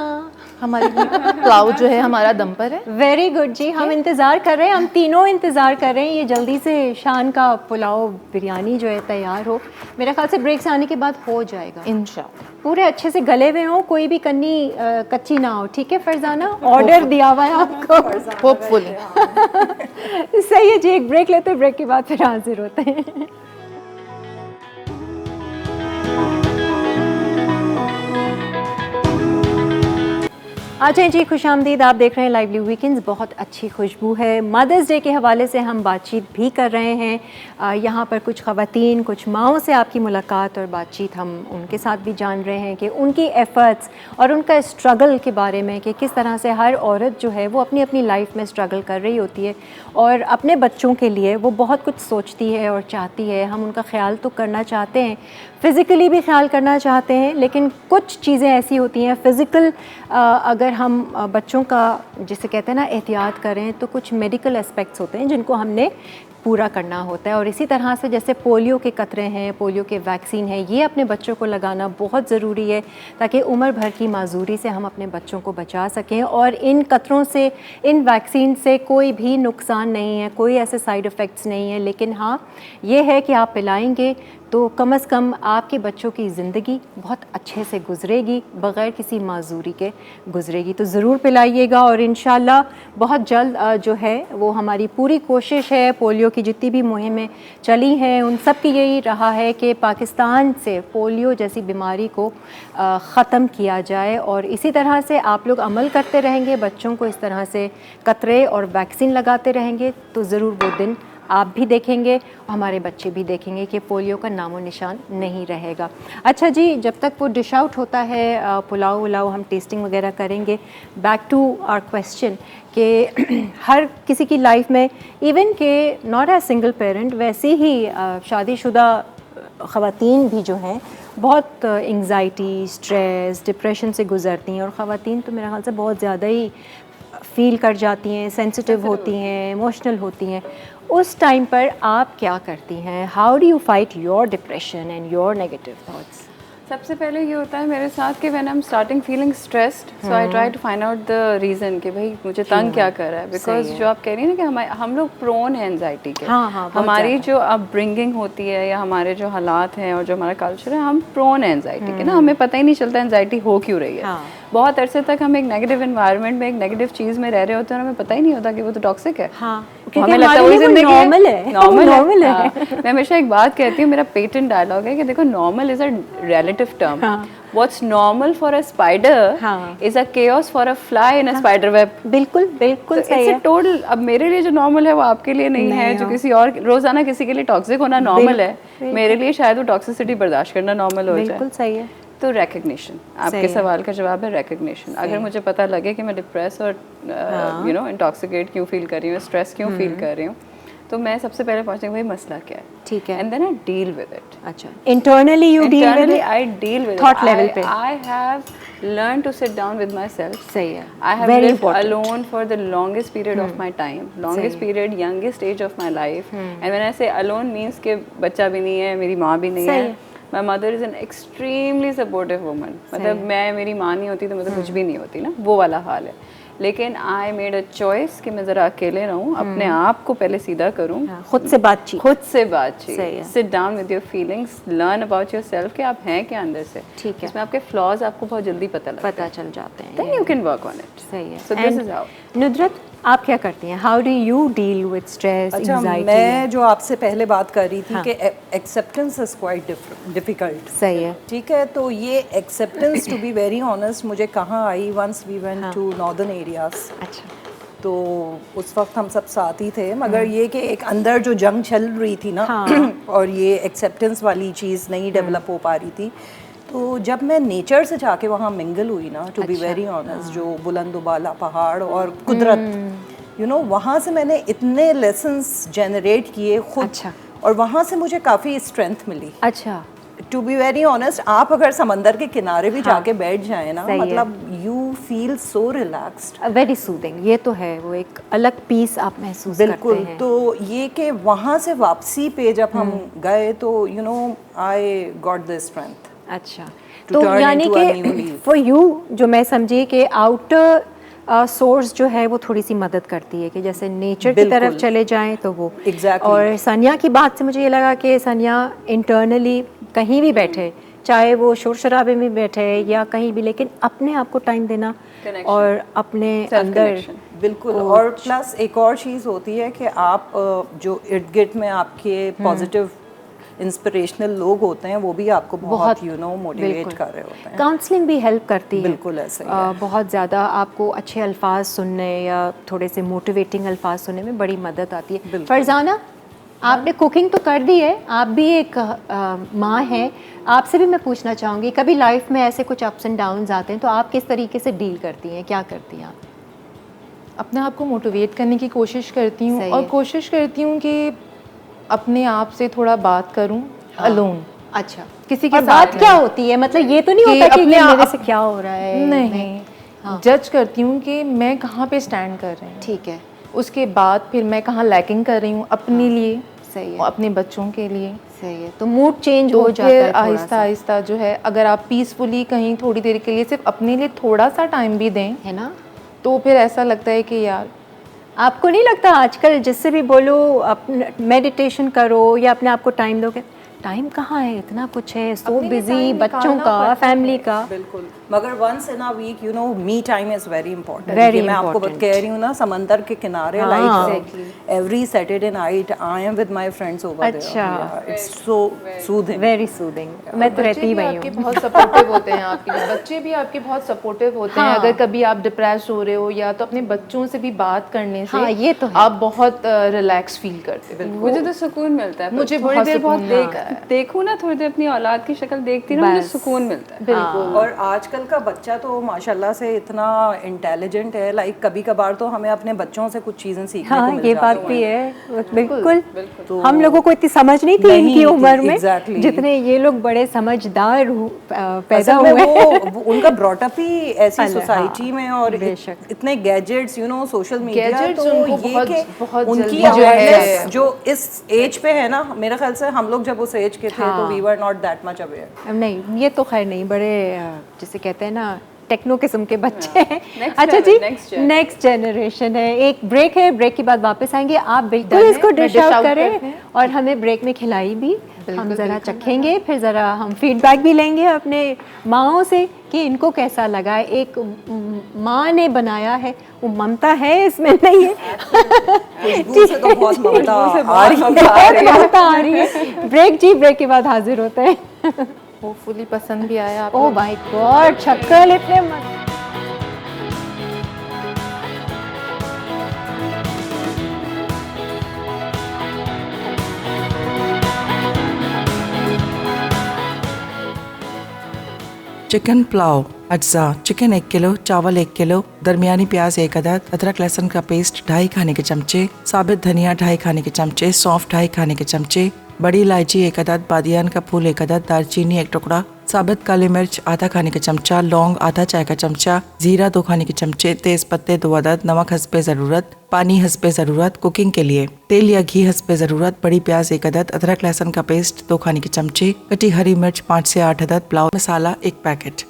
[SPEAKER 2] हमारी पुलाव जो है हमारा दम पर है।
[SPEAKER 1] वेरी गुड जी, हम इंतज़ार कर रहे हैं, हम तीनों इंतज़ार कर रहे हैं ये जल्दी से शान का पुलाव बिरयानी जो है तैयार हो। मेरे ख्याल से ब्रेक से आने के बाद हो जाएगा इंशाल्लाह। पूरे अच्छे से गले हुए हों, कोई भी कन्नी कच्ची ना हो। ठीक है फरजाना, ऑर्डर दिया हुआ है आपको।
[SPEAKER 2] होपफुली।
[SPEAKER 1] सही है जी, एक ब्रेक लेते हैं, ब्रेक के बाद फिर हाजिर होते हैं। आ जाए जी, खुशामदीद। आप देख रहे हैं लाइवली वीकेंड्स। बहुत अच्छी खुशबू है। मदर्स डे के हवाले से हम बातचीत भी कर रहे हैं। यहाँ पर कुछ ख़वातीन, कुछ माओं से आपकी मुलाकात और बातचीत हम उनके साथ भी जान रहे हैं कि उनकी एफ़र्ट्स और उनका स्ट्रगल के बारे में, कि किस तरह से हर औरत जो है वो अपनी अपनी लाइफ में स्ट्रगल कर रही होती है और अपने बच्चों के लिए वो बहुत कुछ सोचती है और चाहती है। हम उनका ख्याल तो करना चाहते हैं, फ़िज़िकली भी ख्याल करना चाहते हैं, लेकिन कुछ चीज़ें ऐसी होती हैं फ़िज़िकल अगर हम बच्चों का जिसे कहते हैं ना एहतियात करें, तो कुछ मेडिकल एस्पेक्ट्स होते हैं जिनको हमने पूरा करना होता है। और इसी तरह से जैसे पोलियो के कतरे हैं, पोलियो के वैक्सीन है, ये अपने बच्चों को लगाना बहुत ज़रूरी है ताकि उम्र भर की माजूरी से हम अपने बच्चों को बचा सकें। और इन कतरों से, इन वैक्सीन से कोई भी नुकसान नहीं है, कोई ऐसे साइड इफ़ेक्ट्स नहीं है, लेकिन हाँ ये है कि आप पिलाएंगे तो कम से कम आपके बच्चों की ज़िंदगी बहुत अच्छे से गुजरेगी, बग़ैर किसी माजूरी के गुजरेगी। तो ज़रूर पिलाइएगा और इंशाल्लाह बहुत जल्द जो है वो हमारी पूरी कोशिश है। पोलियो की जितनी भी मुहिमें चली हैं उन सब की यही रहा है कि पाकिस्तान से पोलियो जैसी बीमारी को ख़त्म किया जाए। और इसी तरह से आप लोग अमल करते रहेंगे, बच्चों को इस तरह से कतरे और वैक्सीन लगाते रहेंगे, तो ज़रूर वो दिन आप भी देखेंगे और हमारे बच्चे भी देखेंगे कि पोलियो का नामो निशान नहीं रहेगा। अच्छा जी, जब तक वो डिश आउट होता है, पुलाव वलाव हम टेस्टिंग वगैरह करेंगे, बैक टू आवर क्वेश्चन कि हर किसी की लाइफ में, इवन के नॉट एज सिंगल पेरेंट, वैसे ही शादीशुदा ख़वातीन भी जो हैं बहुत एंग्जाइटी, स्ट्रेस, डिप्रेशन से गुज़रती हैं। और ख़वातीन तो मेरे ख्याल से बहुत ज़्यादा ही फील कर जाती हैं, सेंसिटिव होती हैं, इमोशनल होती हैं। उस टाइम पर आप क्या करती हैं? How do you fight your depression and your negative thoughts?
[SPEAKER 4] सबसे पहले ये होता है मेरे साथ कि when I am starting feeling stressed, so I try to find out the reason कि भाई मुझे तंग क्या कर रहा है। बिकॉज जो आप कह रही हैं ना कि हम लोग प्रोन हैं एंजाइटी के। हमारी जो अपब्रिंगिंग होती है या हमारे जो हालात हैं और जो हमारा कल्चर है, हम प्रोन हैं एंजाइटी के ना, हमें पता ही नहीं चलता एंजाइटी हो क्यों रही है। बहुत अरसे तक हम एक नेगेटिव एनवायरनमेंट में, एक नेगेटिव चीज़ में रह रहे होते हैं और हमें पता ही नहीं होता कि वो तो टॉक्सिक है। हमें लगता है वो जिंदगी नॉर्मल है, नॉर्मल है। मैं हमेशा एक बात कहती हूँ, मेरा पेटेंट डायलॉग है कि देखो normal is a relative term. What's normal for a spider is a chaos for a fly in a spider web.
[SPEAKER 1] बिल्कुल बिल्कुल सही है।
[SPEAKER 4] टोटल, अब मेरे लिए जो नॉर्मल है वो आपके लिए नहीं है, जो किसी और रोजाना किसी के लिए टॉक्सिक होना नॉर्मल है, मेरे लिए शायद वो टॉक्सिसिटी बर्दाश्त करना नॉर्मल हो जाए।
[SPEAKER 1] बिल्कुल सही है।
[SPEAKER 4] तो रिकग्निशन, आपके सवाल का जवाब है रिकग्निशन। अगर मुझे पता लगे कि मैं डिप्रेस और यू नो इंटॉक्सिकेट क्यों फील कर रही हूँ, स्ट्रेस क्यों फील कर रही हूँ, तो मैं सबसे पहले पूछती हूँ भाई मसला क्या है,
[SPEAKER 1] ठीक है,
[SPEAKER 4] and then I deal with it.
[SPEAKER 1] अच्छा, internally you deal with it?
[SPEAKER 4] I deal with
[SPEAKER 1] thought level पे।
[SPEAKER 4] I have learn to sit down with myself.
[SPEAKER 1] सही है।
[SPEAKER 4] I have
[SPEAKER 1] Very
[SPEAKER 4] lived
[SPEAKER 1] important.
[SPEAKER 4] alone for the longest period of my time, longest period, youngest age of my life. And when I say alone means कि बच्चा भी नहीं है, मेरी माँ भी नहीं है। My mother is an extremely supportive woman. मतलब मैं, मेरी माँ नहीं होती तो मैं तो कुछ भी नहीं होती ना, वो वाला हाल है। लेकिन आई मेड अ चॉइस कि मैं ज़रा अकेले रहूँ, अपने आप को पहले सीधा करूँ,
[SPEAKER 1] खुद से बातचीत,
[SPEAKER 4] sit down with your feelings, learn about your self कि आप हैं क्या अंदर से।
[SPEAKER 1] ठीक है,
[SPEAKER 4] इसमें आपके फ्लॉज आपको बहुत जल्दी पता
[SPEAKER 1] चल जाते हैं,
[SPEAKER 4] then you can work on it.
[SPEAKER 1] सही है।
[SPEAKER 4] So this is how.
[SPEAKER 1] Nudrat, आप क्या करती हैं? How do you deal with stress, anxiety?
[SPEAKER 5] मैं जो आपसे पहले बात कर रही थी कि एक्सेप्टेंस इज क्वाइट डिफिकल्ट।
[SPEAKER 1] सही है,
[SPEAKER 5] ठीक है। तो ये acceptance, to be very honest, मुझे कहाँ आई, once we went to northern areas.
[SPEAKER 1] अच्छा,
[SPEAKER 5] तो उस वक्त हम सब साथ ही थे, मगर ये कि एक अंदर जो जंग चल रही थी ना, और ये एक्सेप्टेंस वाली चीज़ नहीं डेवलप हो पा रही थी। तो जब मैं नेचर से जाके वहाँ मिंगल हुई ना, टू बी वेरी ऑनेस्ट, जो बुलंदोबाला पहाड़ और कुदरत, यू नो, वहाँ से मैंने इतने लेसन्स जनरेट किए खुद।
[SPEAKER 1] अच्छा।
[SPEAKER 5] और वहाँ से मुझे काफ़ी स्ट्रेंथ मिली।
[SPEAKER 1] अच्छा,
[SPEAKER 5] टू बी वेरी ऑनेस्ट, आप अगर समंदर के किनारे भी जाके बैठ जाए ना, मतलब you feel so relaxed,
[SPEAKER 1] very soothing. ये तो है, वो एक अलग पीस आप महसूस करते हैं।
[SPEAKER 5] बिल्कुल। तो ये कि वहाँ से वापसी पे जब हम गए तो you know I got the strength.
[SPEAKER 1] अच्छा, तो यानी कि फॉर यू, जो मैं समझी कि आउटर सोर्स जो है वो थोड़ी सी मदद करती है कि जैसे नेचर की तरफ चले जाएं तो वो और सानिया की बात से मुझे ये लगा कि सानिया इंटरनली कहीं भी बैठे, चाहे वो शोर शराबे में बैठे या कहीं भी, लेकिन अपने आप को टाइम देना और अपने अंदर,
[SPEAKER 5] बिल्कुल। और प्लस एक और चीज़ होती है कि आप जो इर्द गिर्द में आपके पॉजिटिव इंस्पिरेशनल लोग होते हैं वो भी आपको बहुत मोटिवेट कर रहे होते हैं।
[SPEAKER 1] काउंसलिंग भी हेल्प करती है,
[SPEAKER 5] बिल्कुल ऐसे ही है।
[SPEAKER 1] बहुत ज़्यादा आपको अच्छे अल्फाज सुनने या थोड़े से मोटिवेटिंग अल्फाज सुनने में बड़ी मदद आती है। फरजाना, आपने कुकिंग तो कर दी है, आप भी एक माँ हैं, आपसे भी मैं पूछना चाहूँगी कभी लाइफ में ऐसे कुछ अप्स एंड डाउन्स आते हैं तो आप किस तरीके से डील करती हैं, क्या करती हैं आप?
[SPEAKER 2] अपने आप को मोटिवेट करने की कोशिश करती हूँ
[SPEAKER 1] सही
[SPEAKER 2] और
[SPEAKER 1] है।
[SPEAKER 2] कोशिश करती हूँ कि अपने आप से थोड़ा बात करूँ अलोन।
[SPEAKER 1] अच्छा,
[SPEAKER 2] किसी के
[SPEAKER 1] और
[SPEAKER 2] साथ
[SPEAKER 1] बात
[SPEAKER 2] नहीं।
[SPEAKER 1] क्या होती है, मतलब ये तो नहीं
[SPEAKER 2] कि
[SPEAKER 1] होता कि
[SPEAKER 2] अपने
[SPEAKER 1] ये मेरे
[SPEAKER 2] आप-
[SPEAKER 1] से क्या हो रहा है?
[SPEAKER 2] नहीं, जज करती हूँ कि मैं कहाँ पे स्टैंड कर रही हूँ,
[SPEAKER 1] ठीक है,
[SPEAKER 2] उसके बाद फिर मैं कहाँ लैकिंग कर रही हूँ अपने लिए
[SPEAKER 1] सही
[SPEAKER 2] और
[SPEAKER 1] है,
[SPEAKER 2] अपने बच्चों के लिए।
[SPEAKER 1] सही है। तो मूड चेंज
[SPEAKER 2] तो
[SPEAKER 1] हो जाता
[SPEAKER 2] फिर
[SPEAKER 1] है थोड़ा
[SPEAKER 2] आहिस्ता
[SPEAKER 1] सा,
[SPEAKER 2] आहिस्ता जो है, अगर आप पीसफुली कहीं थोड़ी देर के लिए सिर्फ अपने लिए थोड़ा सा टाइम भी दें
[SPEAKER 1] है ना?
[SPEAKER 2] तो फिर ऐसा लगता है कि यार
[SPEAKER 1] आपको नहीं लगता आजकल जिससे भी बोलो अपने मेडिटेशन करो या अपने आप को टाइम दोगे, टाइम कहाँ है, इतना कुछ है, सो
[SPEAKER 2] अपने लिए
[SPEAKER 1] बिजी,
[SPEAKER 2] time
[SPEAKER 1] बच्चों
[SPEAKER 2] निकालना
[SPEAKER 1] का,
[SPEAKER 2] पड़ता
[SPEAKER 1] फैमिली का।
[SPEAKER 5] बिल्कुल, मगर once in a week me time is very important.
[SPEAKER 1] Very
[SPEAKER 5] मैं आपको
[SPEAKER 1] important.
[SPEAKER 5] कह रही हूँ ना, समंदर के किनारे, like every Saturday night I am with my friends over there.
[SPEAKER 1] अच्छा।
[SPEAKER 5] It's so soothing.
[SPEAKER 1] Very soothing. मैं तो रहती
[SPEAKER 2] बच्चे
[SPEAKER 1] ही
[SPEAKER 2] भी
[SPEAKER 1] वही
[SPEAKER 2] आपके
[SPEAKER 1] हूँ।
[SPEAKER 2] बहुत सपोर्टिव होते हैं आपके लिए, बच्चे भी आपके बहुत सपोर्टिव होते हैं। अगर कभी आप डिप्रेस हो रहे हो या तो अपने बच्चों से भी बात करने से
[SPEAKER 1] हाँ, ये तो है।
[SPEAKER 2] आप बहुत रिलैक्स फील करते हो।
[SPEAKER 4] मुझे तो सुकून मिलता है,
[SPEAKER 2] मुझे
[SPEAKER 4] थोड़ी
[SPEAKER 2] बहुत
[SPEAKER 4] देर बहुत
[SPEAKER 2] सुकून मिलता है।
[SPEAKER 4] देखूँ ना, थोड़ी देर अपनी औलाद की शक्ल देखती ना, मुझे
[SPEAKER 1] बस।
[SPEAKER 4] सुकून मिलता है।
[SPEAKER 2] बिल्कुल।
[SPEAKER 5] और आजकल का बच्चा तो माशाल्लाह से इतना इंटेलिजेंट है, लाइक कभी कभार तो हमें अपने बच्चों से कुछ चीज़ें सीखने को
[SPEAKER 1] हाँ,
[SPEAKER 5] मिल
[SPEAKER 1] ये
[SPEAKER 5] जाती
[SPEAKER 1] बात
[SPEAKER 5] हैं।
[SPEAKER 1] भी है, बिल्कुल।
[SPEAKER 5] तो
[SPEAKER 1] हम लोगों को इतनी समझ नहीं थी
[SPEAKER 5] नहीं
[SPEAKER 1] इनकी
[SPEAKER 5] थी,
[SPEAKER 1] उम्र में,
[SPEAKER 5] exactly।
[SPEAKER 1] जितने ये लोग बड़े समझदार पैदा
[SPEAKER 5] असल में
[SPEAKER 1] हुए।
[SPEAKER 5] वो उनका ब्रॉटअप ही ऐसी
[SPEAKER 1] अलग,
[SPEAKER 5] सोसाइटी
[SPEAKER 1] हाँ,
[SPEAKER 5] में, और
[SPEAKER 1] बेशक।
[SPEAKER 5] इतने गैजेट्स सोशल मीडिया,
[SPEAKER 2] Gadgets
[SPEAKER 5] तो
[SPEAKER 2] उनको
[SPEAKER 5] ये
[SPEAKER 2] बहुत-
[SPEAKER 5] कि
[SPEAKER 2] बहुत
[SPEAKER 5] उनकी
[SPEAKER 2] जल्दी जो
[SPEAKER 5] अवेयरनेस
[SPEAKER 2] है-
[SPEAKER 5] जो इस एज पे है ना, मेरे ख्याल से हम लोग जब उस एज के थे तो we were not that much aware.
[SPEAKER 1] नहीं, ये तो खैर नहीं, बड़े जिसे कहते हैं ना टेक्नो किस्म के बच्चे हैं।
[SPEAKER 4] Next
[SPEAKER 1] अच्छा
[SPEAKER 4] level,
[SPEAKER 1] जी,
[SPEAKER 4] next gen।
[SPEAKER 1] नेक्स्ट जनरेशन है। एक ब्रेक है, ब्रेक के बाद वापस आएंगे। आप बिल्कुल
[SPEAKER 2] Done है,
[SPEAKER 1] इसको
[SPEAKER 2] मैं
[SPEAKER 1] डिश
[SPEAKER 2] dish
[SPEAKER 1] आउट
[SPEAKER 2] out
[SPEAKER 1] करें
[SPEAKER 2] करते हैं।
[SPEAKER 1] और हमें ब्रेक में खिलाई भी, हम
[SPEAKER 2] बिल्कुल,
[SPEAKER 1] ज़रा
[SPEAKER 2] बिल्कुल।
[SPEAKER 1] चखेंगे, फिर ज़रा हम फीडबैक भी लेंगे अपने माँओं से कि इनको कैसा लगा है। एक माँ ने बनाया है, वो ममता है इसमें नहीं है।
[SPEAKER 5] खुशबू से तो बहुत ममता आ रही है।
[SPEAKER 1] बहुत ममता आ रही है। ब्रेक जी, ब्रेक के बाद हाजिर होते हैं।
[SPEAKER 2] होपफुली पसंद भी आया आपको।
[SPEAKER 1] ओह माय गॉड, शक्ल इतने मस्त।
[SPEAKER 3] चिकन पुलाव अज्जा, चिकन 1 किलो, चावल 1 किलो, दरमियानी प्याज 1 अदद, अदरक लहसुन का पेस्ट 2.5 खाने के चमचे, साबित धनिया 2.5 खाने के चमचे, सौंफ 2.5 खाने के चमचे, बड़ी इलायची 1 अदद, बादियान का फूल 1 अदद, दालचीनी 1 टुकड़ा, साबित काली मिर्च आधा खाने का चमचा, लौंग आधा चाय का चमचा, जीरा 2 खाने के चमचे, तेज पत्ते 2 अदद, नमक हस्बे ज़रूरत, पानी हस्बे ज़रूरत। कुकिंग के लिए तेल या घी हस्बे ज़रूरत, बड़ी प्याज 1 अदद, अदरक लहसुन का पेस्ट 2 खाने के चमचे, कटी हरी मिर्च 5 से 8 अदद, पुलाव मसाला 1 पैकेट,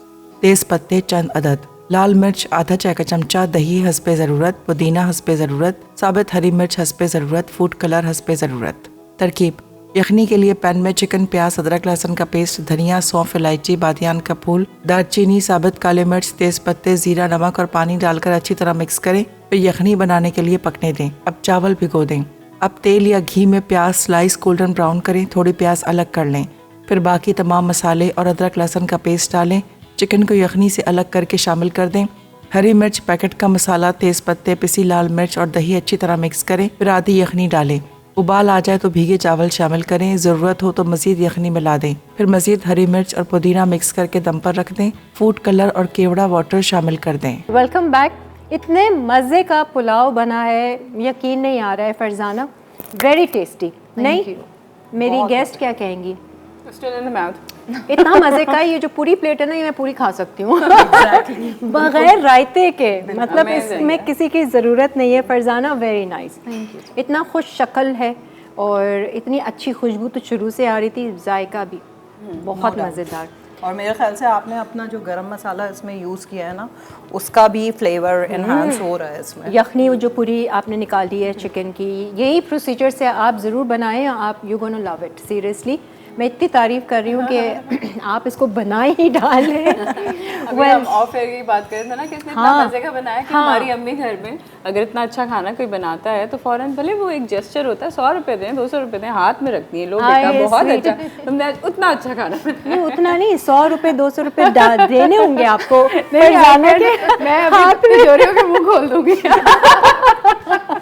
[SPEAKER 3] तेज पत्ते चंद अदद, लाल मिर्च आधा चाय का चमचा, दही हस्बे ज़रूरत, पुदीना हस्बे ज़रूरत, साबित हरी मिर्च हस्बे ज़रूरत, फूड कलर हस्बे ज़रूरत। तरकीब: यखनी के लिए पैन में चिकन, प्याज, अदरक लहसुन का पेस्ट, धनिया, सौंफ, इलायची, बादियान का फूल, दालचीनी, साबित काले मिर्च, तेज पत्ते, जीरा, नमक और पानी डालकर अच्छी तरह मिक्स करें। फिर यखनी बनाने के लिए पकने दें। अब चावल भिगो दें। अब तेल या घी में प्याज स्लाइस गोल्डन ब्राउन करें, थोड़ी प्याज अलग कर लें। फिर बाकी तमाम मसाले और अदरक लहसुन का पेस्ट डालें। चिकन को यखनी से अलग करके शामिल कर दें। हरी मिर्च, पैकेट का मसाला, तेज पत्ते, पिसी लाल मिर्च और दही अच्छी तरह मिक्स करें। फिर आधी यखनी डालें। उबाल आ जाए तो भीगे चावल शामिल करें। ज़रूरत हो तो मज़ीद यखनी मिला दें। फिर मज़ीद हरी मिर्च और पुदीना मिक्स करके दम पर रख दें। फूड कलर और केवड़ा वाटर शामिल कर दें।
[SPEAKER 1] Welcome back. इतने मज़े का पुलाव बना है, यकीन नहीं आ रहा है फरजाना, वेरी टेस्टी। नहीं, मेरी गेस्ट क्या कहेंगी?
[SPEAKER 4] Still in the mouth.
[SPEAKER 1] इतना मज़े का, ये जो पूरी प्लेट है ना, ये मैं पूरी खा सकती हूँ बगैर रायते के, मतलब इसमें किसी की ज़रूरत नहीं है। Farzana, very nice. इतना खुश शक्ल है और इतनी अच्छी खुशबू तो शुरू से आ रही थी, जायका भी बहुत मज़ेदार।
[SPEAKER 5] और मेरे ख्याल से आपने अपना जो गरम मसाला इसमें यूज़ किया है ना, उसका भी फ्लेवर एनहांस हो रहा है इसमें।
[SPEAKER 1] यखनी जो पूरी आपने निकाली है चिकन की, यही प्रोसीजर से आप ज़रूर बनाएं, आप you gonna love it seriously. मैं इतनी तारीफ कर रही हूँ कि आप इसको बना ही डालें।
[SPEAKER 4] अभी हम ऑफ एयर की बात कर रहे थे ना कि इसने इतना मजे का बनाया कि हमारी अम्मी घर में अगर इतना अच्छा खाना कोई बनाता है तो फौरन भले वो एक जेस्चर होता है, 100 रुपए दें 200 रुपए दें, हाथ में रखती है लोग, बेटा बहुत अच्छा तुमने आज उतना अच्छा खाना बनाया।
[SPEAKER 1] नहीं उतना नहीं, 100 रुपए 200 रुपए देने होंगे आपको।
[SPEAKER 4] मैं हाथ में जोरियों के मुंह खोल दूंगी।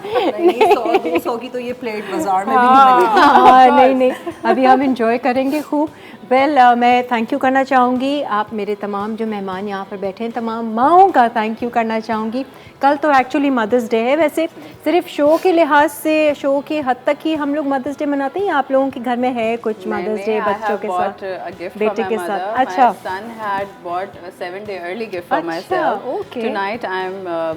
[SPEAKER 5] नहीं 100-200 की तो ये प्लेट बाजार में भी नहीं मिलेगी।
[SPEAKER 1] हाँ नहीं नहीं, अभी हम इंजॉय करेंगे खूब। मैं थैंक यू करना चाहूँगी आप मेरे तमाम जो मेहमान यहाँ पर बैठे हैं, तमाम माँओं का थैंक यू करना चाहूँगी। कल तो एक्चुअली मदर्स डे है, वैसे सिर्फ शो के लिहाज से शो की हद तक ही हम लोग मदर्स डे मनाते हैं या आप लोगों के घर में है कुछ मदर्स डे बच्चों के साथ, बेटे के साथ? अच्छा,
[SPEAKER 4] son had bought a 7-day early gift for myself.
[SPEAKER 1] okay.
[SPEAKER 4] Tonight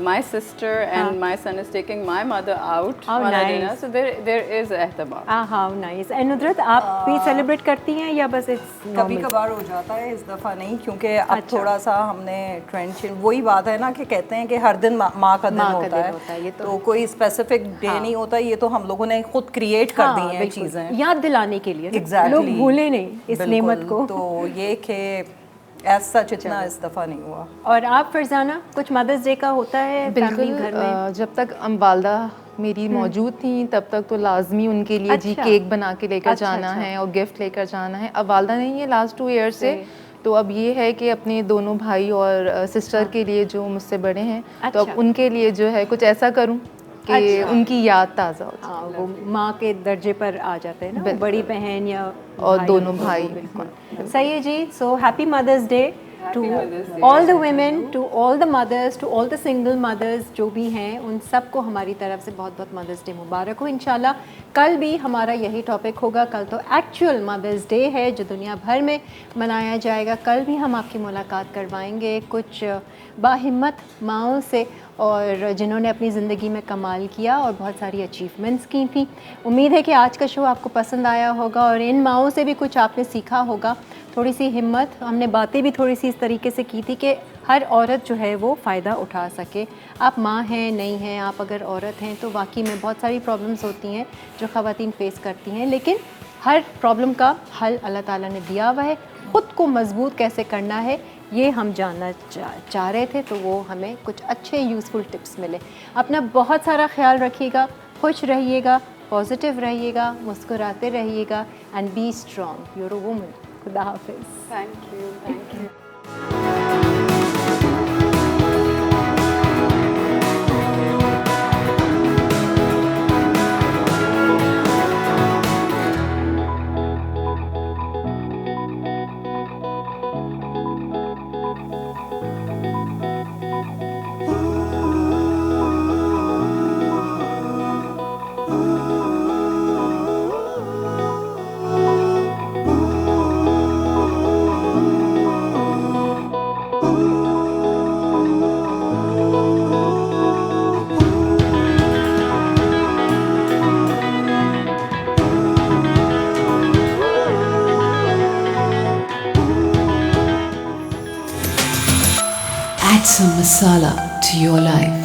[SPEAKER 4] my sister and my son is taking my mother out
[SPEAKER 1] How
[SPEAKER 4] on a
[SPEAKER 1] nice.
[SPEAKER 4] dinner, so there is एहतमाम।
[SPEAKER 1] How nice. And Nudrat आप भी celebrate करती हैं या बस
[SPEAKER 5] कभी कभार हो जाता है, इस दफ़ा नहीं, क्योंकि अब थोड़ा सा हमने ट्रेंड, वही बात है ना कि कहते हैं कि हर दिन माँ का दिन होता है, तो कोई स्पेसिफिक डे नहीं होता, ये तो हम लोगों ने खुद क्रिएट कर दी हैं चीज़ें
[SPEAKER 1] याद दिलाने के लिए।
[SPEAKER 5] Exactly.
[SPEAKER 1] लोग भूले नहीं इस नेमत को।
[SPEAKER 5] तो ये कि ऐसा सच इतना इस दफ़ा नहीं हुआ।
[SPEAKER 1] और आप फरजाना, कुछ मदर्स डे का होता है फैमिली घर में?
[SPEAKER 2] जब तक वालदा मेरी मौजूद थी तब तक तो लाजमी उनके लिए जी केक बना के लेकर जाना है और गिफ्ट लेकर जाना है। अब वालदा नहीं है लास्ट 2 ईयर से, तो अब ये है कि अपने दोनों भाई और सिस्टर के लिए जो मुझसे बड़े हैं तो अब उनके लिए जो है कुछ ऐसा करूं कि उनकी याद ताज़ा हो।
[SPEAKER 1] हाँ, वो माँ के दर्जे पर आ जाते हैं ना, बड़ी बहन या
[SPEAKER 2] और दोनों भाई।
[SPEAKER 1] बिल्कुल सही है जी। So happy mother's day to all the women, to all the mothers, to all the single mothers जो भी हैं, उन सबको हमारी तरफ से बहुत बहुत मदर्स डे मुबारक हो। इंशाल्लाह कल भी हमारा यही टॉपिक होगा। कल तो एक्चुअल मदर्स डे है जो दुनिया भर में मनाया जाएगा। कल भी हम आपकी मुलाकात करवाएंगे कुछ बाहिम्मत माँओं से और जिन्होंने अपनी ज़िंदगी में कमाल किया और बहुत सारी अचीवमेंट्स की थी। उम्मीद है कि आज का शो आपको पसंद आया होगा और इन माँओं से भी कुछ आपने सीखा होगा। थोड़ी सी हिम्मत, हमने बातें भी थोड़ी सी इस तरीके से की थी कि हर औरत जो है वो फ़ायदा उठा सके। आप माँ हैं नहीं हैं, आप अगर औरत हैं तो वाकई में बहुत सारी प्रॉब्लम्स होती हैं जो ख़वातीन फ़ेस करती हैं, लेकिन हर प्रॉब्लम का हल अल्लाह ताला ने दिया हुआ है। ख़ुद को मजबूत कैसे करना है ये हम जानना चाह रहे थे, तो वो हमें कुछ अच्छे यूज़फुल टिप्स मिले। अपना बहुत सारा ख्याल रखिएगा, खुश रहिएगा, पॉजिटिव रहिएगा, मुस्कुराते रहिएगा and be strong, you're a woman. खुदा हाफिज़।
[SPEAKER 4] Thank you.
[SPEAKER 6] Add some masala to your life.